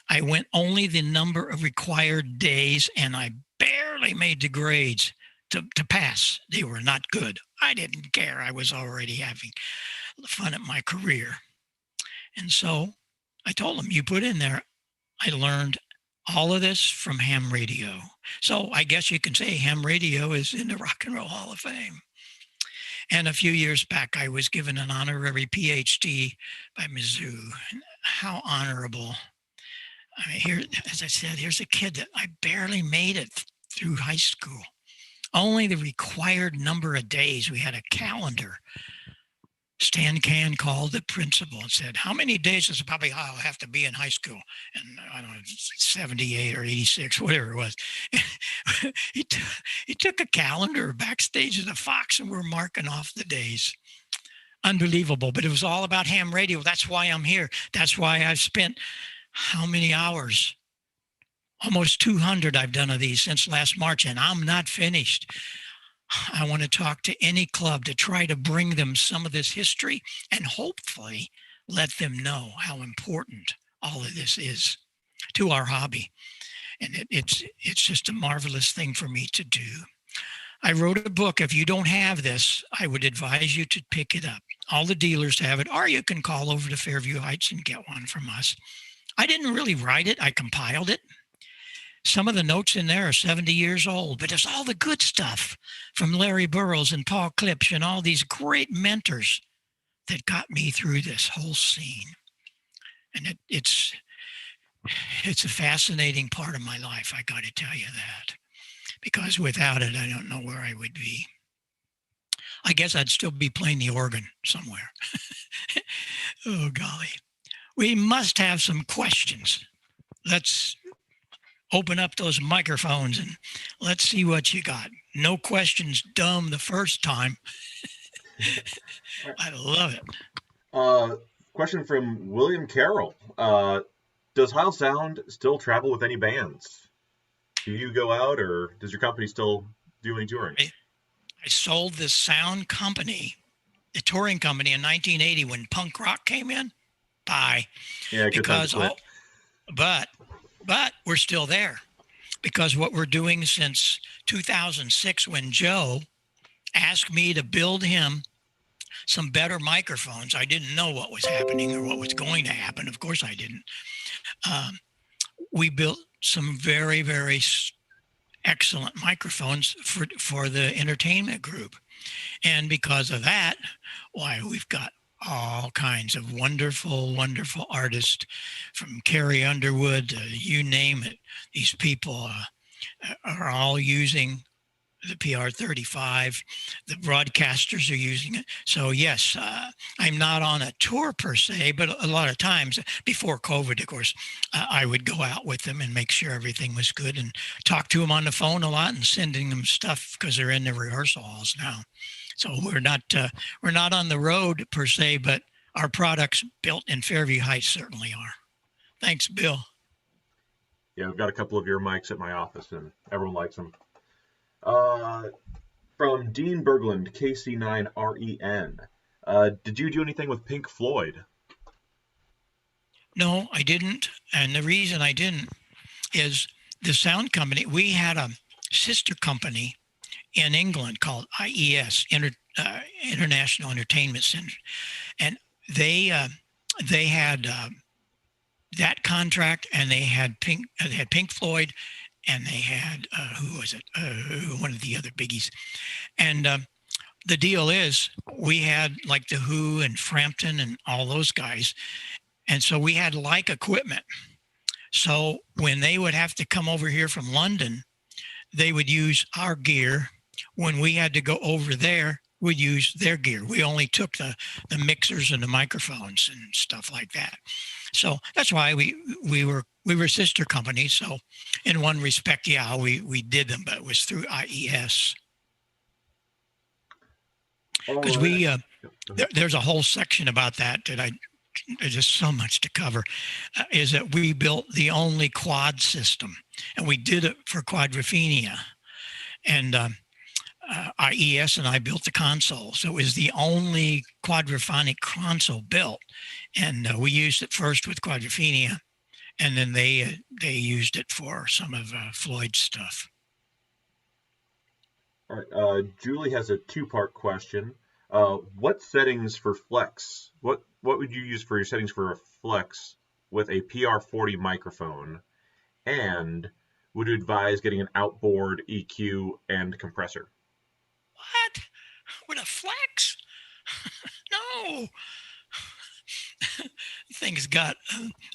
H: I went only the number of required days, and I barely made the grades to pass. They were not good. I didn't care. I was already having fun at my career. And so I told them, you put in there, I learned all of this from ham radio. So I guess you can say ham radio is in the Rock and Roll Hall of Fame. And a few years back, I was given an honorary PhD by Mizzou. How honorable. I mean, here, as I said, here's a kid that I barely made it through high school. Only the required number of days. We had a calendar. Stan Can called the principal and said, how many days does Bobby Heil have to be in high school? And I don't know, 78 or 86, whatever it was. he took a calendar backstage at the Fox, and we're marking off the days. Unbelievable. But it was all about ham radio. That's why I'm here. That's why I've spent how many hours? Almost 200 I've done of these since last March, and I'm not finished. I want to talk to any club to try to bring them some of this history and hopefully let them know how important all of this is to our hobby. And it's just a marvelous thing for me to do. I wrote a book. If you don't have this, I would advise you to pick it up. All the dealers have it, or you can call over to Fairview Heights and get one from us. I didn't really write it. I compiled it. Some of the notes in there are 70 years old, but there's all the good stuff from Larry Burroughs and Paul Klipsch and all these great mentors that got me through this whole scene. And it's a fascinating part of my life, I got to tell you that, because without it, I don't know where I would be. I guess I'd still be playing the organ somewhere. Oh, golly. We must have some questions. Let's open up those microphones and let's see what you got. No questions dumb the first time. I love it.
A: Question from William Carroll. Does Heil Sound still travel with any bands? Do you go out, or does your company still do any touring?
H: I sold this sound company, the touring company, in 1980 when punk rock came in. Bye.
A: Yeah, because
H: but we're still there, because what we're doing since 2006, when Joe asked me to build him some better microphones. I didn't know what was happening or what was going to happen. Of course I didn't. We built some very, very excellent microphones for the entertainment group. And because of that, why, we've got all kinds of wonderful, wonderful artists, from Carrie Underwood, you name it. These people are all using the PR35. The broadcasters are using it. So yes, I'm not on a tour per se, but a lot of times before COVID, of course, I would go out with them and make sure everything was good and talk to them on the phone a lot and sending them stuff because they're in the rehearsal halls now. So we're not on the road per se, but our products built in Fairview Heights certainly are. Thanks, Bill.
A: Yeah, I've got a couple of your mics at my office, and everyone likes them. From Dean Berglund, KC9REN. Did you do anything with Pink Floyd?
H: No, I didn't. And the reason I didn't is the sound company, we had a sister company in England called IES, International Entertainment Center. And they had that contract, and they had Pink Floyd, and they had, who was it? One of the other biggies. And the deal is we had like the Who and Frampton and all those guys. And so we had like equipment. So when they would have to come over here from London, they would use our gear. When we had to go over there, we'd use their gear. We only took the mixers and the microphones and stuff like that. So that's why we were sister companies. So in one respect, yeah, we did them, but it was through IES. Because there's a whole section about that there's just so much to cover, is that we built the only quad system, and we did it for Quadrophenia. And IES and I built the console. So it was the only quadraphonic console built. And we used it first with Quadrophenia, and then they used it for some of Floyd's stuff.
A: All right. Julie has a two-part question. What settings for flex? What would you use for your settings for a flex with a PR40 microphone? And would you advise getting an outboard EQ and compressor?
H: What? With a flex? No. The thing's got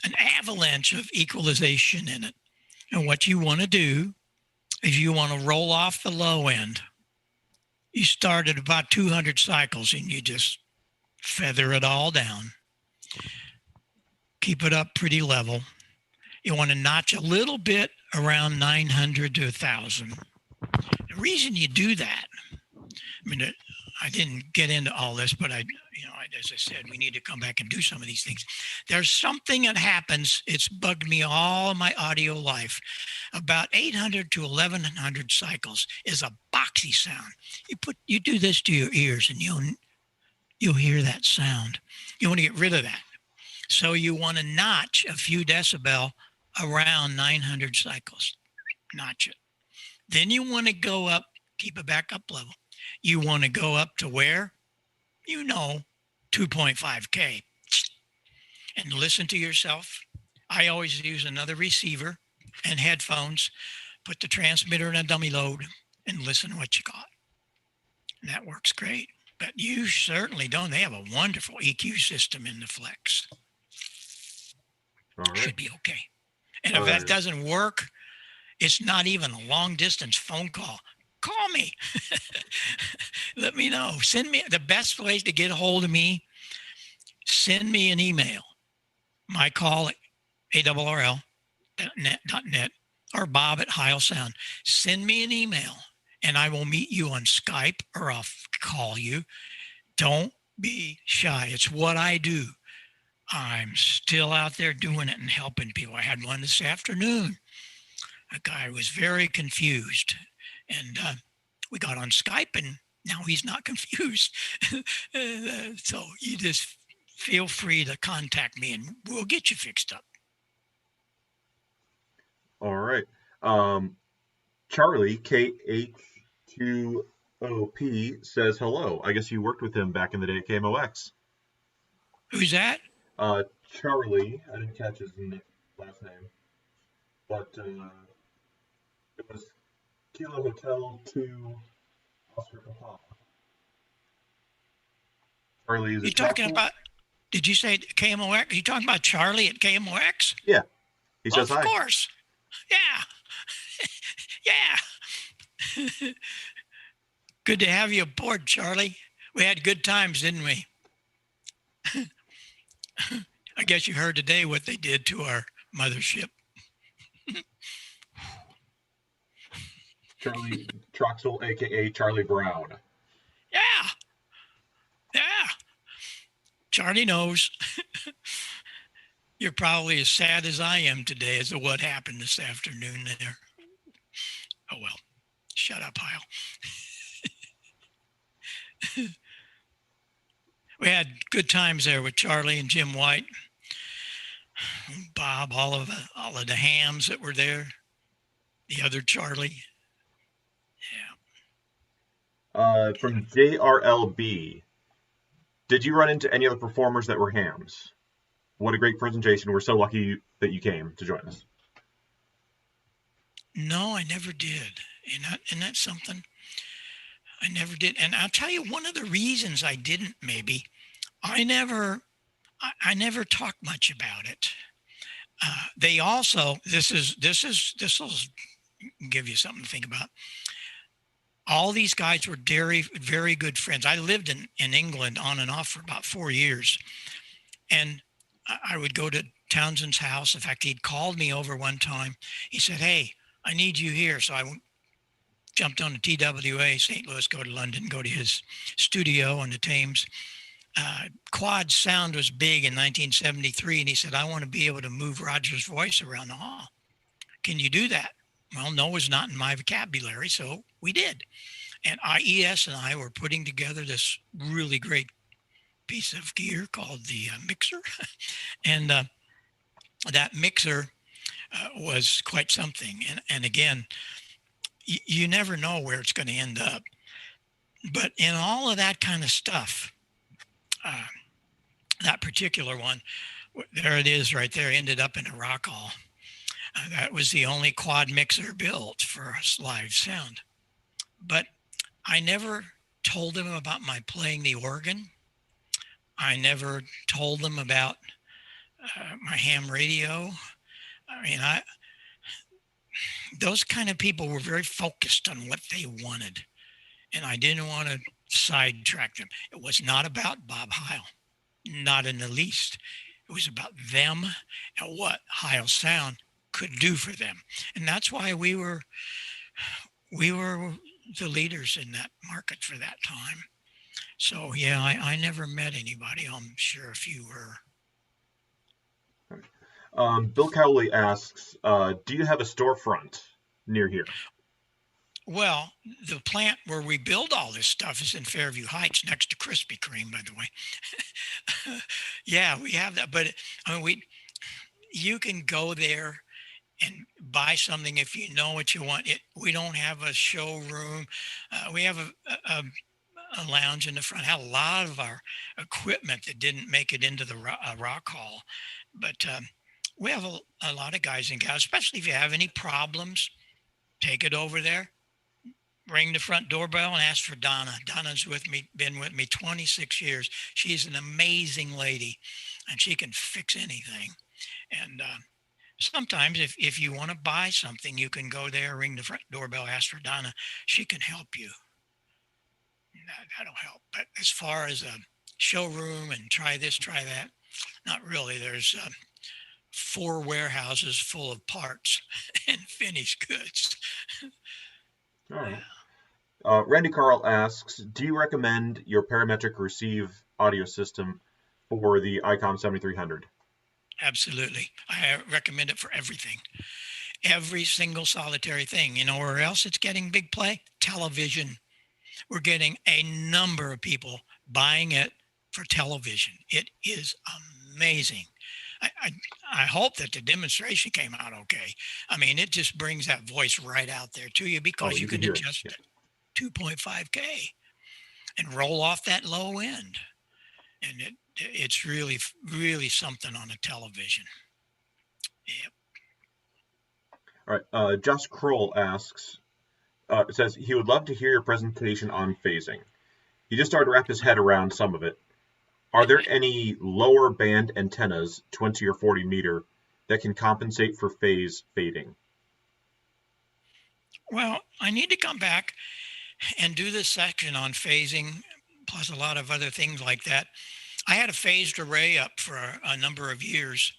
H: an avalanche of equalization in it. And what you want to do is you want to roll off the low end. You start at about 200 cycles and you just feather it all down. Keep it up pretty level. You want to notch a little bit around 900 to 1,000. The reason you do that, I mean, I didn't get into all this, but as I said, we need to come back and do some of these things. There's something that happens. It's bugged me all of my audio life. About 800 to 1,100 cycles is a boxy sound. You do this to your ears, and you'll hear that sound. You want to get rid of that. So you want to notch a few decibel around 900 cycles. Notch it. Then you want to go up, keep it back up level. You want to go up to where? 2.5K. And listen to yourself. I always use another receiver and headphones, put the transmitter in a dummy load, and listen to what you got. And that works great. But you certainly don't. They have a wonderful EQ system in the Flex.
A: All right.
H: Should be okay. And if that doesn't work, it's not even a long distance phone call. Call me. Let me know. Send me the best ways to get a hold of me. Send me an email. My call at ARRL.net or Bob at Heil Sound. Send me an email and I will meet you on Skype or I'll call you. Don't be shy. It's what I do. I'm still out there doing it and helping people. I had one this afternoon. A guy was very confused. And we got on Skype, and now he's not confused. So you just feel free to contact me, and we'll get you fixed up.
A: All right. Charlie, K9EID says hello. I guess you worked with him back in the day at KMOX.
H: Who's that?
A: Charlie. I didn't catch his last name. But it was Kilo Hotel 2 Oscar Papa. Charlie, is it
H: talking about, did you say KMOX? Are you talking about Charlie at KMOX?
A: Yeah. He says hi.
H: Of course. Yeah. Yeah. Good to have you aboard, Charlie. We had good times, didn't we? I guess you heard today what they did to our mothership.
A: Charlie Troxel, a.k.a. Charlie Brown.
H: Yeah. Yeah. Charlie knows. You're probably as sad as I am today as to what happened this afternoon there. Oh, well. Shut up, Heil. We had good times there with Charlie and Jim White, Bob, all of the hams that were there, the other Charlie.
A: Yeah. From JRLB, did you run into any other performers that were hams? What a great presentation. We're so lucky that you came to join us.
H: No, I never did. And that's something. I never did. And I'll tell you one of the reasons I didn't, maybe, I never talked much about it. They also, this will give you something to think about. All these guys were very, very good friends. I lived in England on and off for about 4 years. And I would go to Townsend's house. In fact, he'd called me over one time. He said, "Hey, I need you here." So I jumped on the TWA, St. Louis, go to London, go to his studio on the Thames. Quad sound was big in 1973. And he said, "I want to be able to move Roger's voice around the hall. Can you do that?" Well, no was not in my vocabulary. So we did. And IES and I were putting together this really great piece of gear called the mixer. And that mixer was quite something. And again, you never know where it's going to end up. But in all of that kind of stuff, that particular one, there it is right there, ended up in a rock hall. That was the only quad mixer built for live sound. But I never told them about my playing the organ. I never told them about my ham radio. I mean, those kind of people were very focused on what they wanted, and I didn't want to sidetrack them. It was not about Bob Heil, not in the least. It was about them and what Heil Sound could do for them, and that's why we were the leaders in that market for that time. So yeah, I never met anybody. I'm sure if you were.
A: Bill Cowley asks, do you have a storefront near here?
H: Well, the plant where we build all this stuff is in Fairview Heights, next to Krispy Kreme, by the way. Yeah, we have that, but I mean, you can go there and buy something if you know what you want. We don't have a showroom. We have a lounge in the front. Had a lot of our equipment that didn't make it into the rock hall, but we have a lot of guys and gals, especially if you have any problems, take it over there, ring the front doorbell and ask for Donna. Donna's been with me 26 years. She's an amazing lady and she can fix anything. And sometimes if you want to buy something, you can go there, ring the front doorbell, ask for Donna. She can help you. That'll help. But as far as a showroom and try this, try that, not really. There's 4 warehouses full of parts and finished goods.
A: All right. Randy Carl asks, do you recommend your parametric receive audio system for the ICOM 7300?
H: Absolutely. I recommend it for everything. Every single solitary thing. You know where else it's getting big play? Television. We're getting a number of people buying it for television. It is amazing. I hope that the demonstration came out okay. I mean, it just brings that voice right out there to you because you can adjust it 2.5K and roll off that low end. And it's really, really something on a television. Yep.
A: All right. Josh Kroll asks, says he would love to hear your presentation on phasing. He just started to wrap his head around some of it. Are there any lower band antennas, 20 or 40 meter, that can compensate for phase fading?
H: Well, I need to come back and do this section on phasing, plus a lot of other things like that. I had a phased array up for a number of years,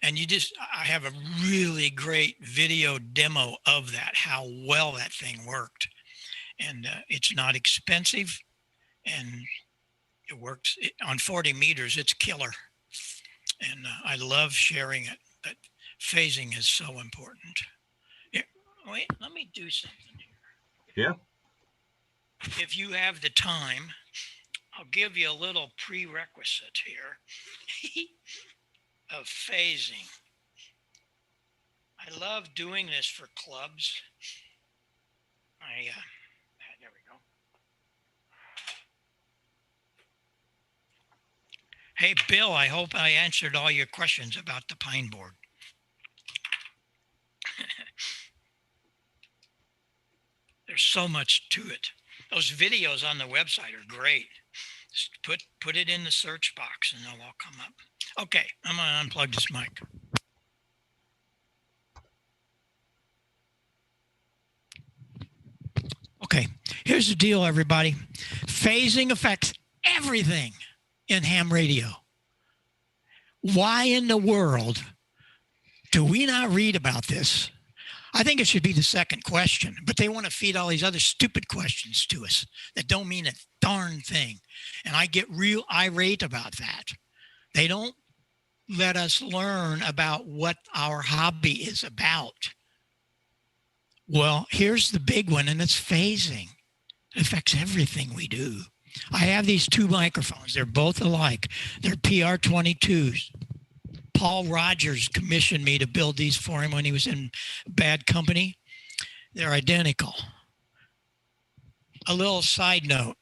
H: and I have a really great video demo of that, how well that thing worked. And it's not expensive, and it works on 40 meters. It's killer. And I love sharing it, but phasing is so important. Wait, let me do something here.
A: Yeah.
H: If you have the time, I'll give you a little prerequisite here of phasing. I love doing this for clubs. There we go. Hey, Bill, I hope I answered all your questions about the pine board. There's so much to it. Those videos on the website are great. Just put it in the search box and they'll all come up. Okay, I'm going to unplug this mic. Okay, here's the deal, everybody. Phasing affects everything in ham radio. Why in the world do we not read about this? I think it should be the second question, but they want to feed all these other stupid questions to us that don't mean a darn thing. And I get real irate about that. They don't let us learn about what our hobby is about. Well, here's the big one, and it's phasing. It affects everything we do. I have these two microphones. They're both alike. They're PR22s. Paul Rogers commissioned me to build these for him when he was in bad company. They're identical. A little side note.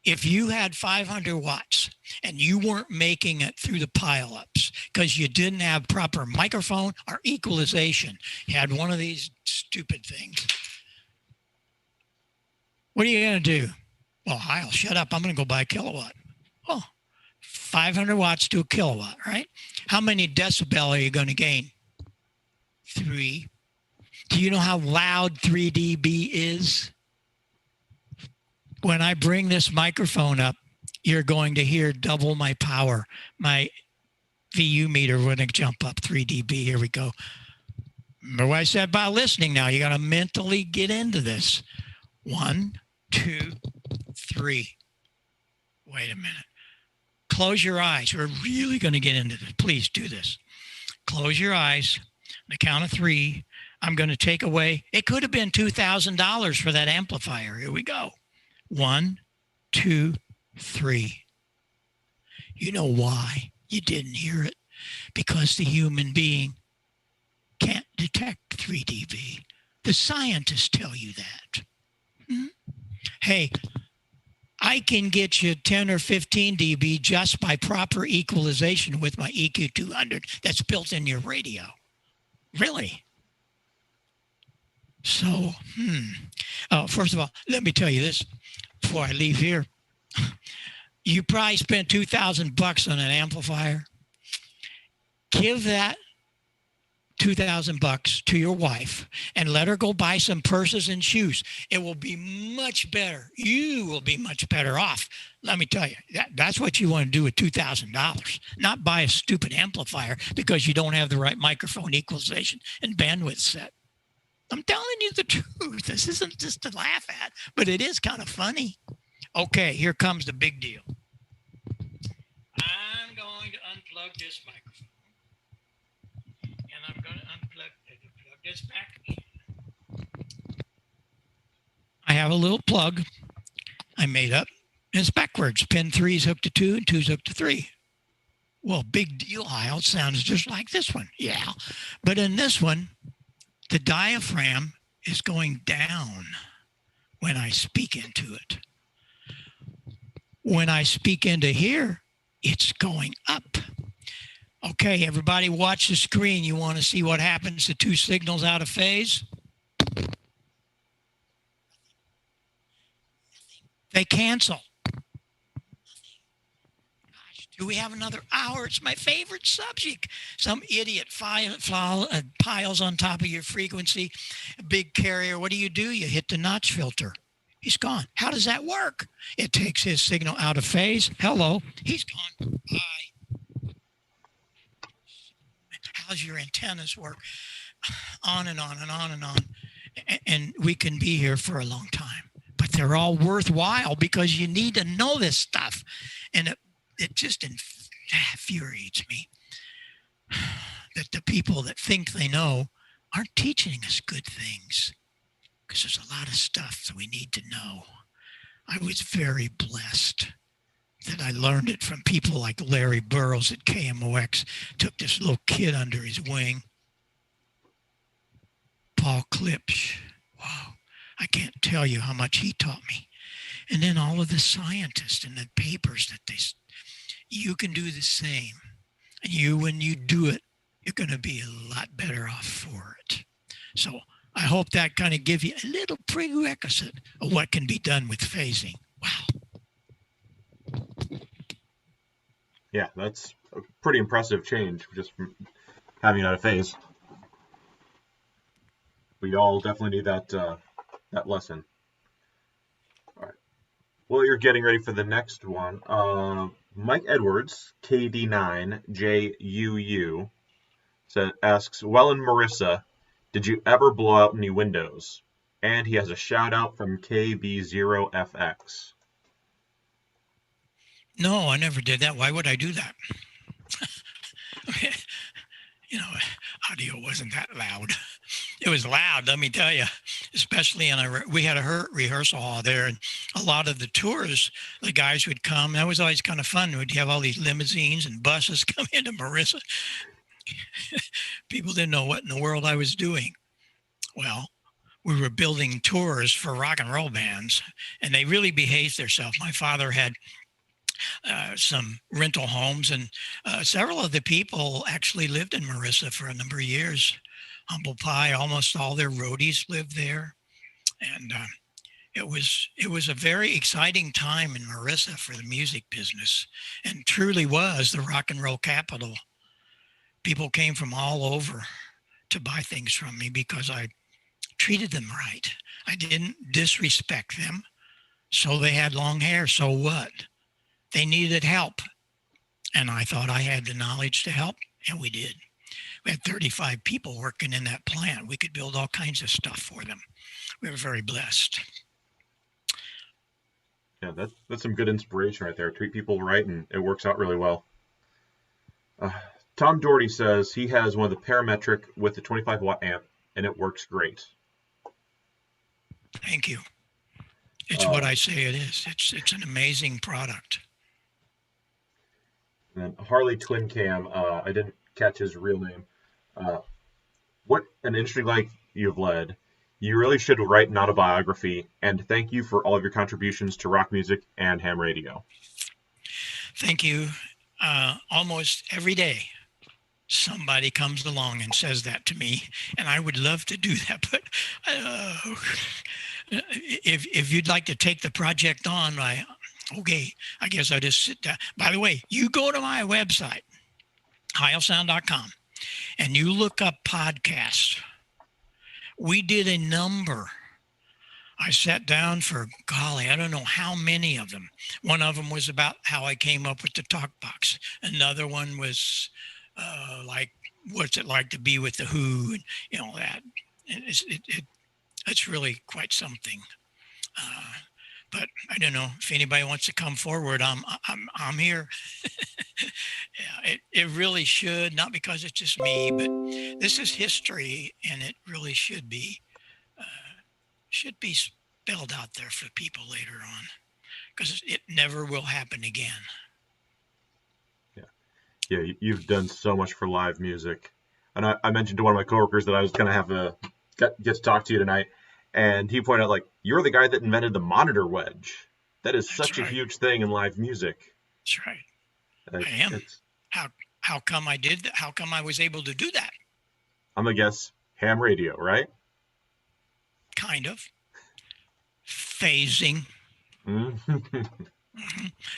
H: If you had 500 watts and you weren't making it through the pileups because you didn't have proper microphone or equalization, you had one of these stupid things, what are you going to do? Well, Heil, shut up. I'm going to go buy a kilowatt. Oh, 500 watts to a kilowatt, right? How many decibel are you going to gain? 3. Do you know how loud 3 dB is? When I bring this microphone up, you're going to hear double my power. My VU meter would jump up 3 dB. Here we go. Remember what I said about listening now? You got to mentally get into this. 1, 2, 3. Wait a minute. Close your eyes. We're really going to get into this. Please do this. Close your eyes. On the count of 3, I'm going to take away. It could have been $2,000 for that amplifier. Here we go. 1, 2, 3. You know why you didn't hear it? Because the human being can't detect 3 dB. The scientists tell you that. Hey, I can get you 10 or 15 dB just by proper equalization with my EQ200 that's built in your radio. Really? So, first of all, let me tell you this before I leave here. You probably spent $2,000 on an amplifier. Give that $2,000 to your wife and let her go buy some purses and shoes. It will be much better. You will be much better off. Let me tell you, that's what you want to do with $2,000. Not buy a stupid amplifier because you don't have the right microphone equalization and bandwidth set. I'm telling you the truth. This isn't just to laugh at, but it is kind of funny. Okay, here comes the big deal. I'm going to unplug this microphone. And I'm going to plug this back in. I have a little plug I made up. It's backwards. Pin 3 is hooked to 2 and 2 is hooked to 3. Well, big deal, Heil. It sounds just like this one. Yeah. But in this one, the diaphragm is going down when I speak into it. When I speak into here, it's going up. Okay, everybody watch the screen. You want to see what happens to 2 signals out of phase? They cancel. Gosh, do we have another hour? It's my favorite subject. Some idiot piles on top of your frequency, a big carrier. What do? You hit the notch filter. He's gone. How does that work? It takes his signal out of phase. Hello, he's gone. Bye. How's your antennas work? On and on and on and on. And we can be here for a long time. But they're all worthwhile because you need to know this stuff. And it just infuriates me that the people that think they know aren't teaching us good things. Because there's a lot of stuff that we need to know. I was very blessed that I learned it from people like Larry Burrows at KMOX, took this little kid under his wing. Paul Klipsch, wow, I can't tell you how much he taught me. And then all of the scientists and the papers that you can do the same. And when you do it, you're going to be a lot better off for it. So I hope that kind of gives you a little prerequisite of what can be done with phasing. Wow.
A: Yeah, that's a pretty impressive change just from having it out of phase. We all definitely need that lesson. All right. Well, you're getting ready for the next one. Mike Edwards, KD9JUU, asks, well, and Marissa, did you ever blow out any windows? And he has a shout out from KB0FX.
H: No, I never did that. Why would I do that? You know, audio wasn't that loud. It was loud, let me tell you, especially we had a rehearsal hall there, and a lot of the tours, the guys would come. That was always kind of fun. We'd have all these limousines and buses come into Marissa. People didn't know what in the world I was doing. Well, we were building tours for rock and roll bands, and they really behaved themselves. My father had some rental homes, and several of the people actually lived in Marissa for a number of years. Humble Pie, almost all their roadies lived there, and it was a very exciting time in Marissa for the music business, and truly was the rock and roll capital. People came from all over to buy things from me because I treated them right. I didn't disrespect them. So they had long hair, so what? They needed help, and I thought I had the knowledge to help, and we did. We had 35 people working in that plant. We could build all kinds of stuff for them. We were very blessed.
A: Yeah, that's some good inspiration right there. Treat people right, and it works out really well. Tom Doherty says he has one of the Parametric with the 25-watt amp, and it works great.
H: Thank you. It's what I say it is. It's an amazing product.
A: And Harley Twin Cam, I didn't catch his real name. What an industry life you've led. You really should write an autobiography, and thank you for all of your contributions to rock music and ham radio.
H: Thank you. Almost every day, somebody comes along and says that to me, and I would love to do that, but if you'd like to take the project on, okay, I guess I'll just sit down. By the way, you go to my website, heilsound.com, and you look up podcasts. We did a number. I sat down for, golly, I don't know how many of them. One of them was about how I came up with the talk box. Another one was like, what's it like to be with the Who, and you know that. It's really quite something. But I don't know if anybody wants to come forward. I'm here. Yeah, it really should, not because it's just me, but this is history, and it really should be spelled out there for people later on, because it never will happen again.
A: Yeah, you've done so much for live music, and I mentioned to one of my coworkers that I was going to have get to talk to you tonight, and he pointed out, like, you're the guy that invented the Monitor Wedge. That is such a huge thing in live music.
H: That's right. I am. How come I did that? How come I was able to do that?
A: I'm gonna guess ham radio, right?
H: Kind of. Phasing.
A: Mm-hmm.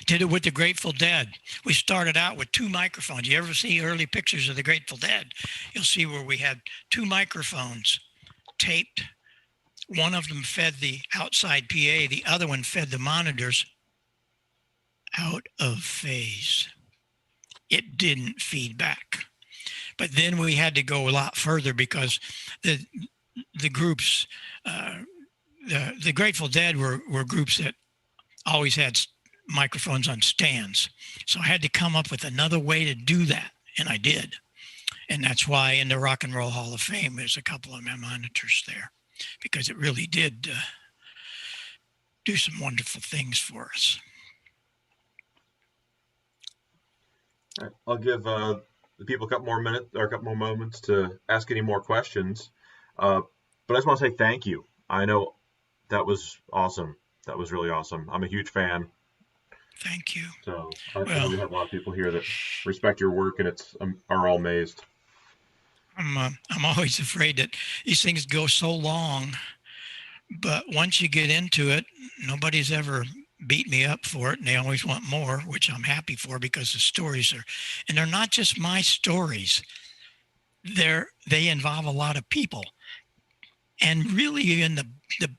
H: Did it with the Grateful Dead. We started out with 2 microphones. You ever see early pictures of the Grateful Dead? You'll see where we had 2 microphones taped. One of them fed the outside PA. The other one fed the monitors out of phase. It didn't feed back. But then we had to go a lot further because the groups, the Grateful Dead were groups that always had microphones on stands. So I had to come up with another way to do that, and I did. And that's why in the Rock and Roll Hall of Fame, there's a couple of my monitors there, because it really did do some wonderful things for us.
A: All right, I'll give the people a couple more minutes or a couple more moments to ask any more questions. But I just want to say thank you. I know that was awesome. That was really awesome. I'm a huge fan.
H: Thank you.
A: So I know we have a lot of people here that respect your work, and are all amazed.
H: I'm always afraid that these things go so long, but once you get into it, nobody's ever beat me up for it, and they always want more, which I'm happy for because the stories are, and they're not just my stories. They involve a lot of people, and really, in the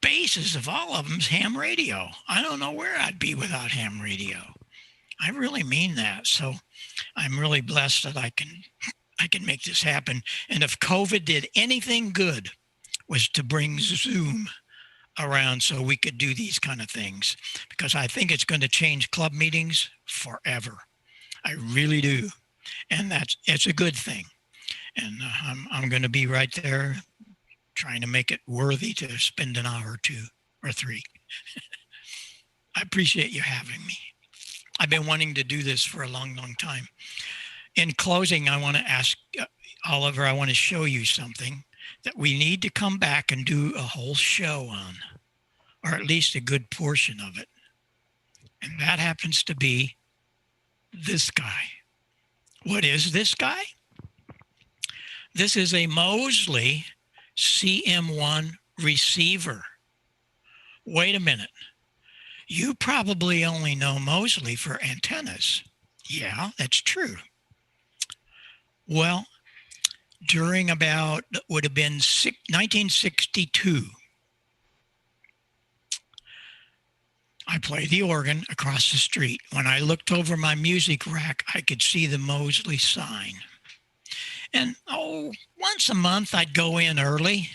H: basis of all of them is ham radio. I don't know where I'd be without ham radio. I really mean that. So I'm really blessed that I can make this happen. And if COVID did anything good, was to bring Zoom around so we could do these kind of things, because I think it's going to change club meetings forever. I really do. And it's a good thing. And I'm going to be right there trying to make it worthy to spend an hour or 2 or 3. I appreciate you having me. I've been wanting to do this for a long, long time. In closing, I want to ask Oliver, I want to show you something that we need to come back and do a whole show on, or at least a good portion of it. And that happens to be this guy. What is this guy? This is a Mosley CM1 receiver. Wait a minute. You probably only know Mosley for antennas. Yeah, that's true. Well, during about, would have been 1962, I played the organ across the street. When I looked over my music rack, I could see the Mosley sign. And once a month I'd go in early,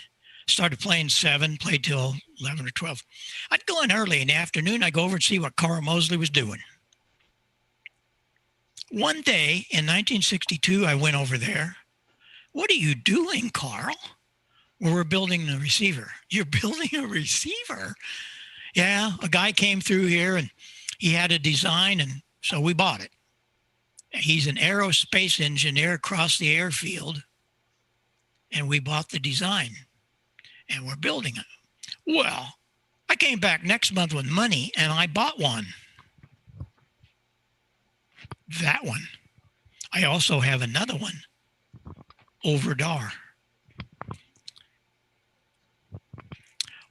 H: started playing 7, played till 11 or 12. I'd go in early in the afternoon. I'd go over and see what Carl Mosley was doing. One day in 1962, I went over there. What are you doing, Carl? Well, we're building a receiver. You're building a receiver? Yeah, a guy came through here and he had a design, and so we bought it. He's an aerospace engineer across the airfield, and we bought the design, and we're building it. Well, I came back next month with money, and I bought one. That one. I also have another one over there.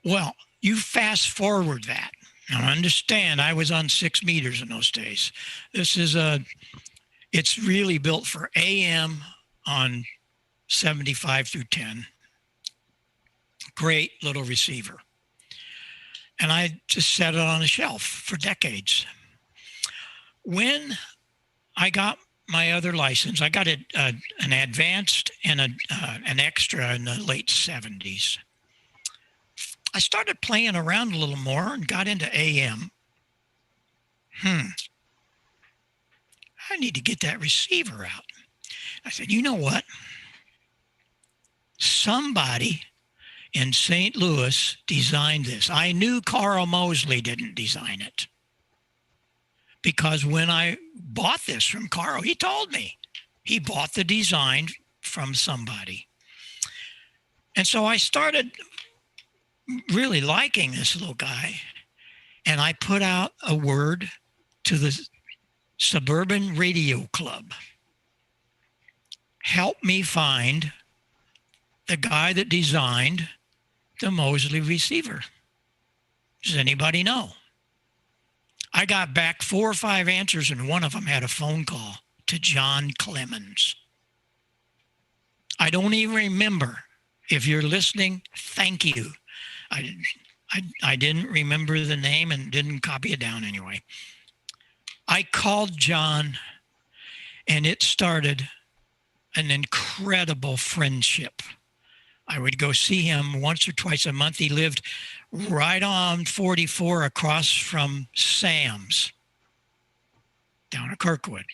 H: Well, you fast forward that. Now understand, I was on 6 meters in those days. This is it's really built for AM on 75 through 10. Great little receiver. And I just set it on a shelf for decades. When I got my other license, I got an advanced and an extra in the late 70s. I started playing around a little more and got into AM. I need to get that receiver out. I said, you know what? Somebody in St. Louis designed this. I knew Carl Mosley didn't design it, because when I bought this from Carl, he told me he bought the design from somebody. And so I started really liking this little guy, and I put out a word to the Suburban Radio Club. Help me find the guy that designed the Mosley receiver. Does anybody know? I got back 4 or 5 answers, and one of them had a phone call to John Clemens. I don't even remember. If you're listening, thank you. I didn't remember the name and didn't copy it down anyway. I called John, and it started an incredible friendship. I would go see him once or twice a month. He lived right on 44 across from Sam's down at Kirkwood.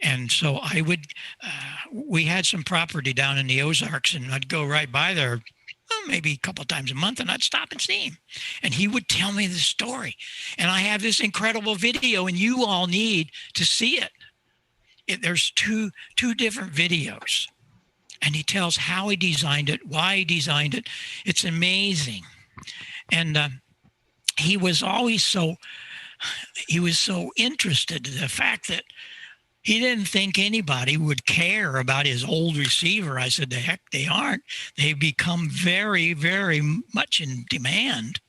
H: And so I would, we had some property down in the Ozarks, and I'd go right by there maybe a couple of times a month, and I'd stop and see him. And he would tell me the story. And I have this incredible video, and you all need to see it. There's two different videos. And he tells how he designed it, why he designed it. It's amazing. And he was always so interested in the fact that He didn't think anybody would care about his old receiver. I said, the heck they aren't. They've become very, very much in demand.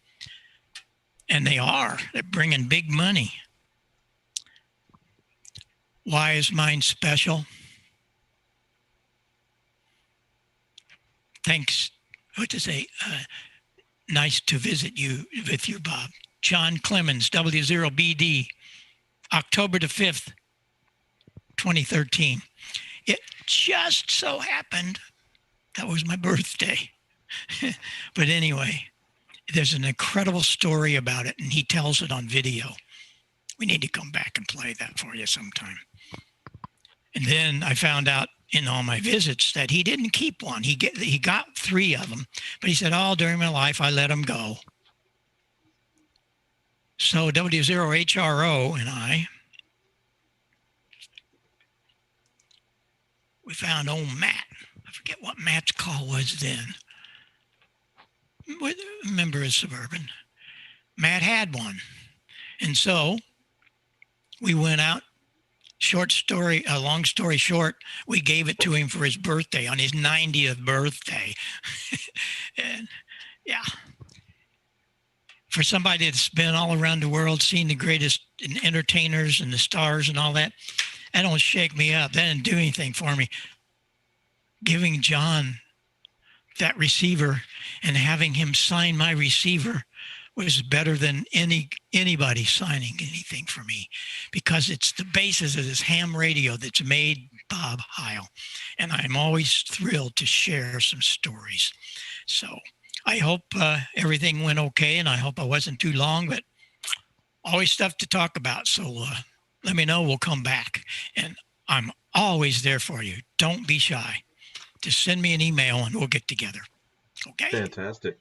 H: And they are. They're bringing big money. Why is mine special? Thanks. What to say? Nice to visit you with you, Bob. John Clemens, W0BD, October the 5th, 2013. It just so happened that was my birthday. But anyway, there's an incredible story about it, and he tells it on video. We need to come back and play that for you sometime. And then I found out in all my visits that he didn't keep one. He got 3 of them, but he said, oh, during my life, I let them go. So W0HRO and we found old Matt. I forget what Matt's call was then. A member of Suburban. Matt had one. And so we went out. Long story short, we gave it to him for his birthday, on his 90th birthday. And yeah, for somebody that's been all around the world, seen the greatest entertainers and the stars and all that, that don't shake me up. That didn't do anything for me. Giving John that receiver and having him sign my receiver was better than anybody signing anything for me, because it's the basis of this ham radio that's made Bob Heil. And I'm always thrilled to share some stories. So I hope everything went okay, and I hope I wasn't too long, but always stuff to talk about. So let me know. We'll come back. And I'm always there for you. Don't be shy. Just send me an email and we'll get together. Okay?
A: Fantastic.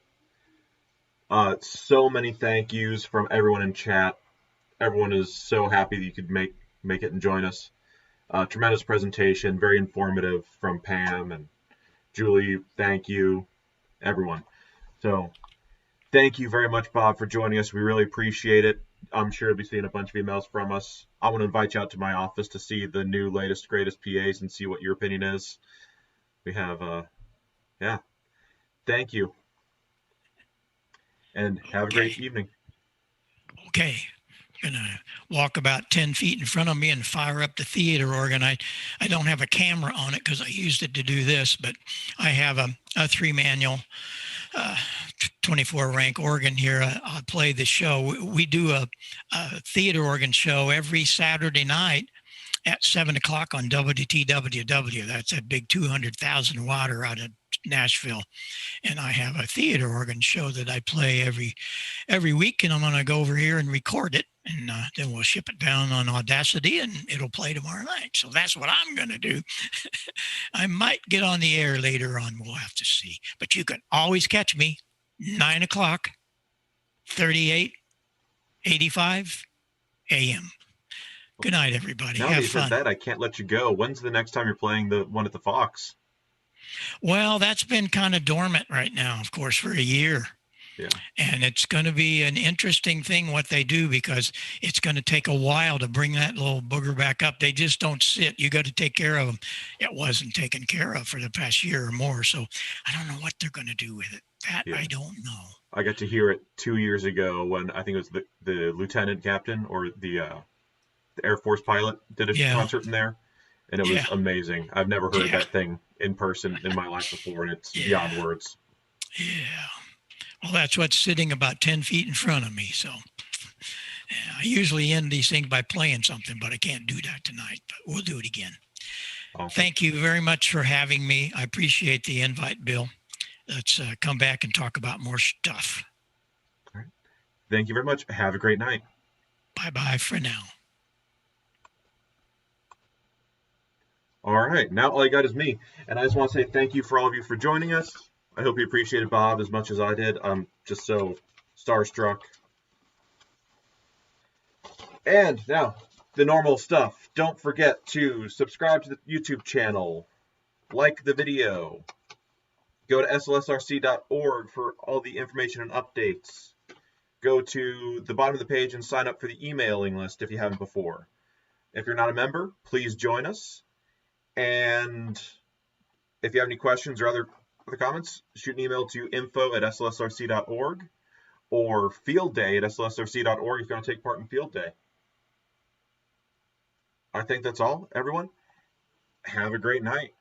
A: So many thank yous from everyone in chat. Everyone is so happy that you could make it and join us. Tremendous presentation, very informative from Pam and Julie. Thank you, everyone. So thank you very much, Bob, for joining us. We really appreciate it. I'm sure you'll be seeing a bunch of emails from us. I want to invite you out to my office to see the new, latest, greatest PAs and see what your opinion is. We have, yeah. Thank you. And have a great evening.
H: Okay. I'm going to walk about 10 feet in front of me and fire up the theater organ. I don't have a camera on it because I used it to do this, but I have a 3-manual 24 rank organ here. I'll play the show. We do a theater organ show every Saturday night at 7 o'clock on WTWW. That's a big 200,000 watter out of Nashville. And I have a theater organ show that I play every week, and I'm going to go over here and record it, and then we'll ship it down on Audacity, and it'll play tomorrow night. So that's what I'm going to do. I might get on the air later on. We'll have to see. But you can always catch me 9 o'clock, 3885 a.m. Good night, everybody.
A: Now
H: have
A: that you
H: fun.
A: said that, I can't let you go. When's the next time you're playing the one at the Fox?
H: Well, that's been kind of dormant right now, of course, for a year.
A: Yeah.
H: And it's going to be an interesting thing what they do, because it's going to take a while to bring that little booger back up. They just don't sit. You got to take care of them. It wasn't taken care of for the past year or more. So I don't know what they're going to do with it. That I don't know.
A: I got to hear it 2 years ago when I think it was the lieutenant captain or the Air Force pilot did a concert in there. And it was amazing. I've never heard that thing in person in my life before, and it's beyond words.
H: Yeah. Well, that's what's sitting about 10 feet in front of me. So I usually end these things by playing something, but I can't do that tonight. But we'll do it again. Awesome. Thank you very much for having me. I appreciate the invite, Bill. Let's come back and talk about more stuff.
A: All right. Thank you very much. Have a great night.
H: Bye-bye for now.
A: All right, now all you got is me. And I just want to say thank you for all of you for joining us. I hope you appreciated Bob as much as I did. I'm just so starstruck. And now, the normal stuff. Don't forget to subscribe to the YouTube channel, like the video, go to slsrc.org for all the information and updates. Go to the bottom of the page and sign up for the emailing list if you haven't before. If you're not a member, please join us. And if you have any questions or other comments, shoot an email to info@slsrc.org or fieldday@slsrc.org if you want to take part in Field Day. I think that's all, everyone. Have a great night.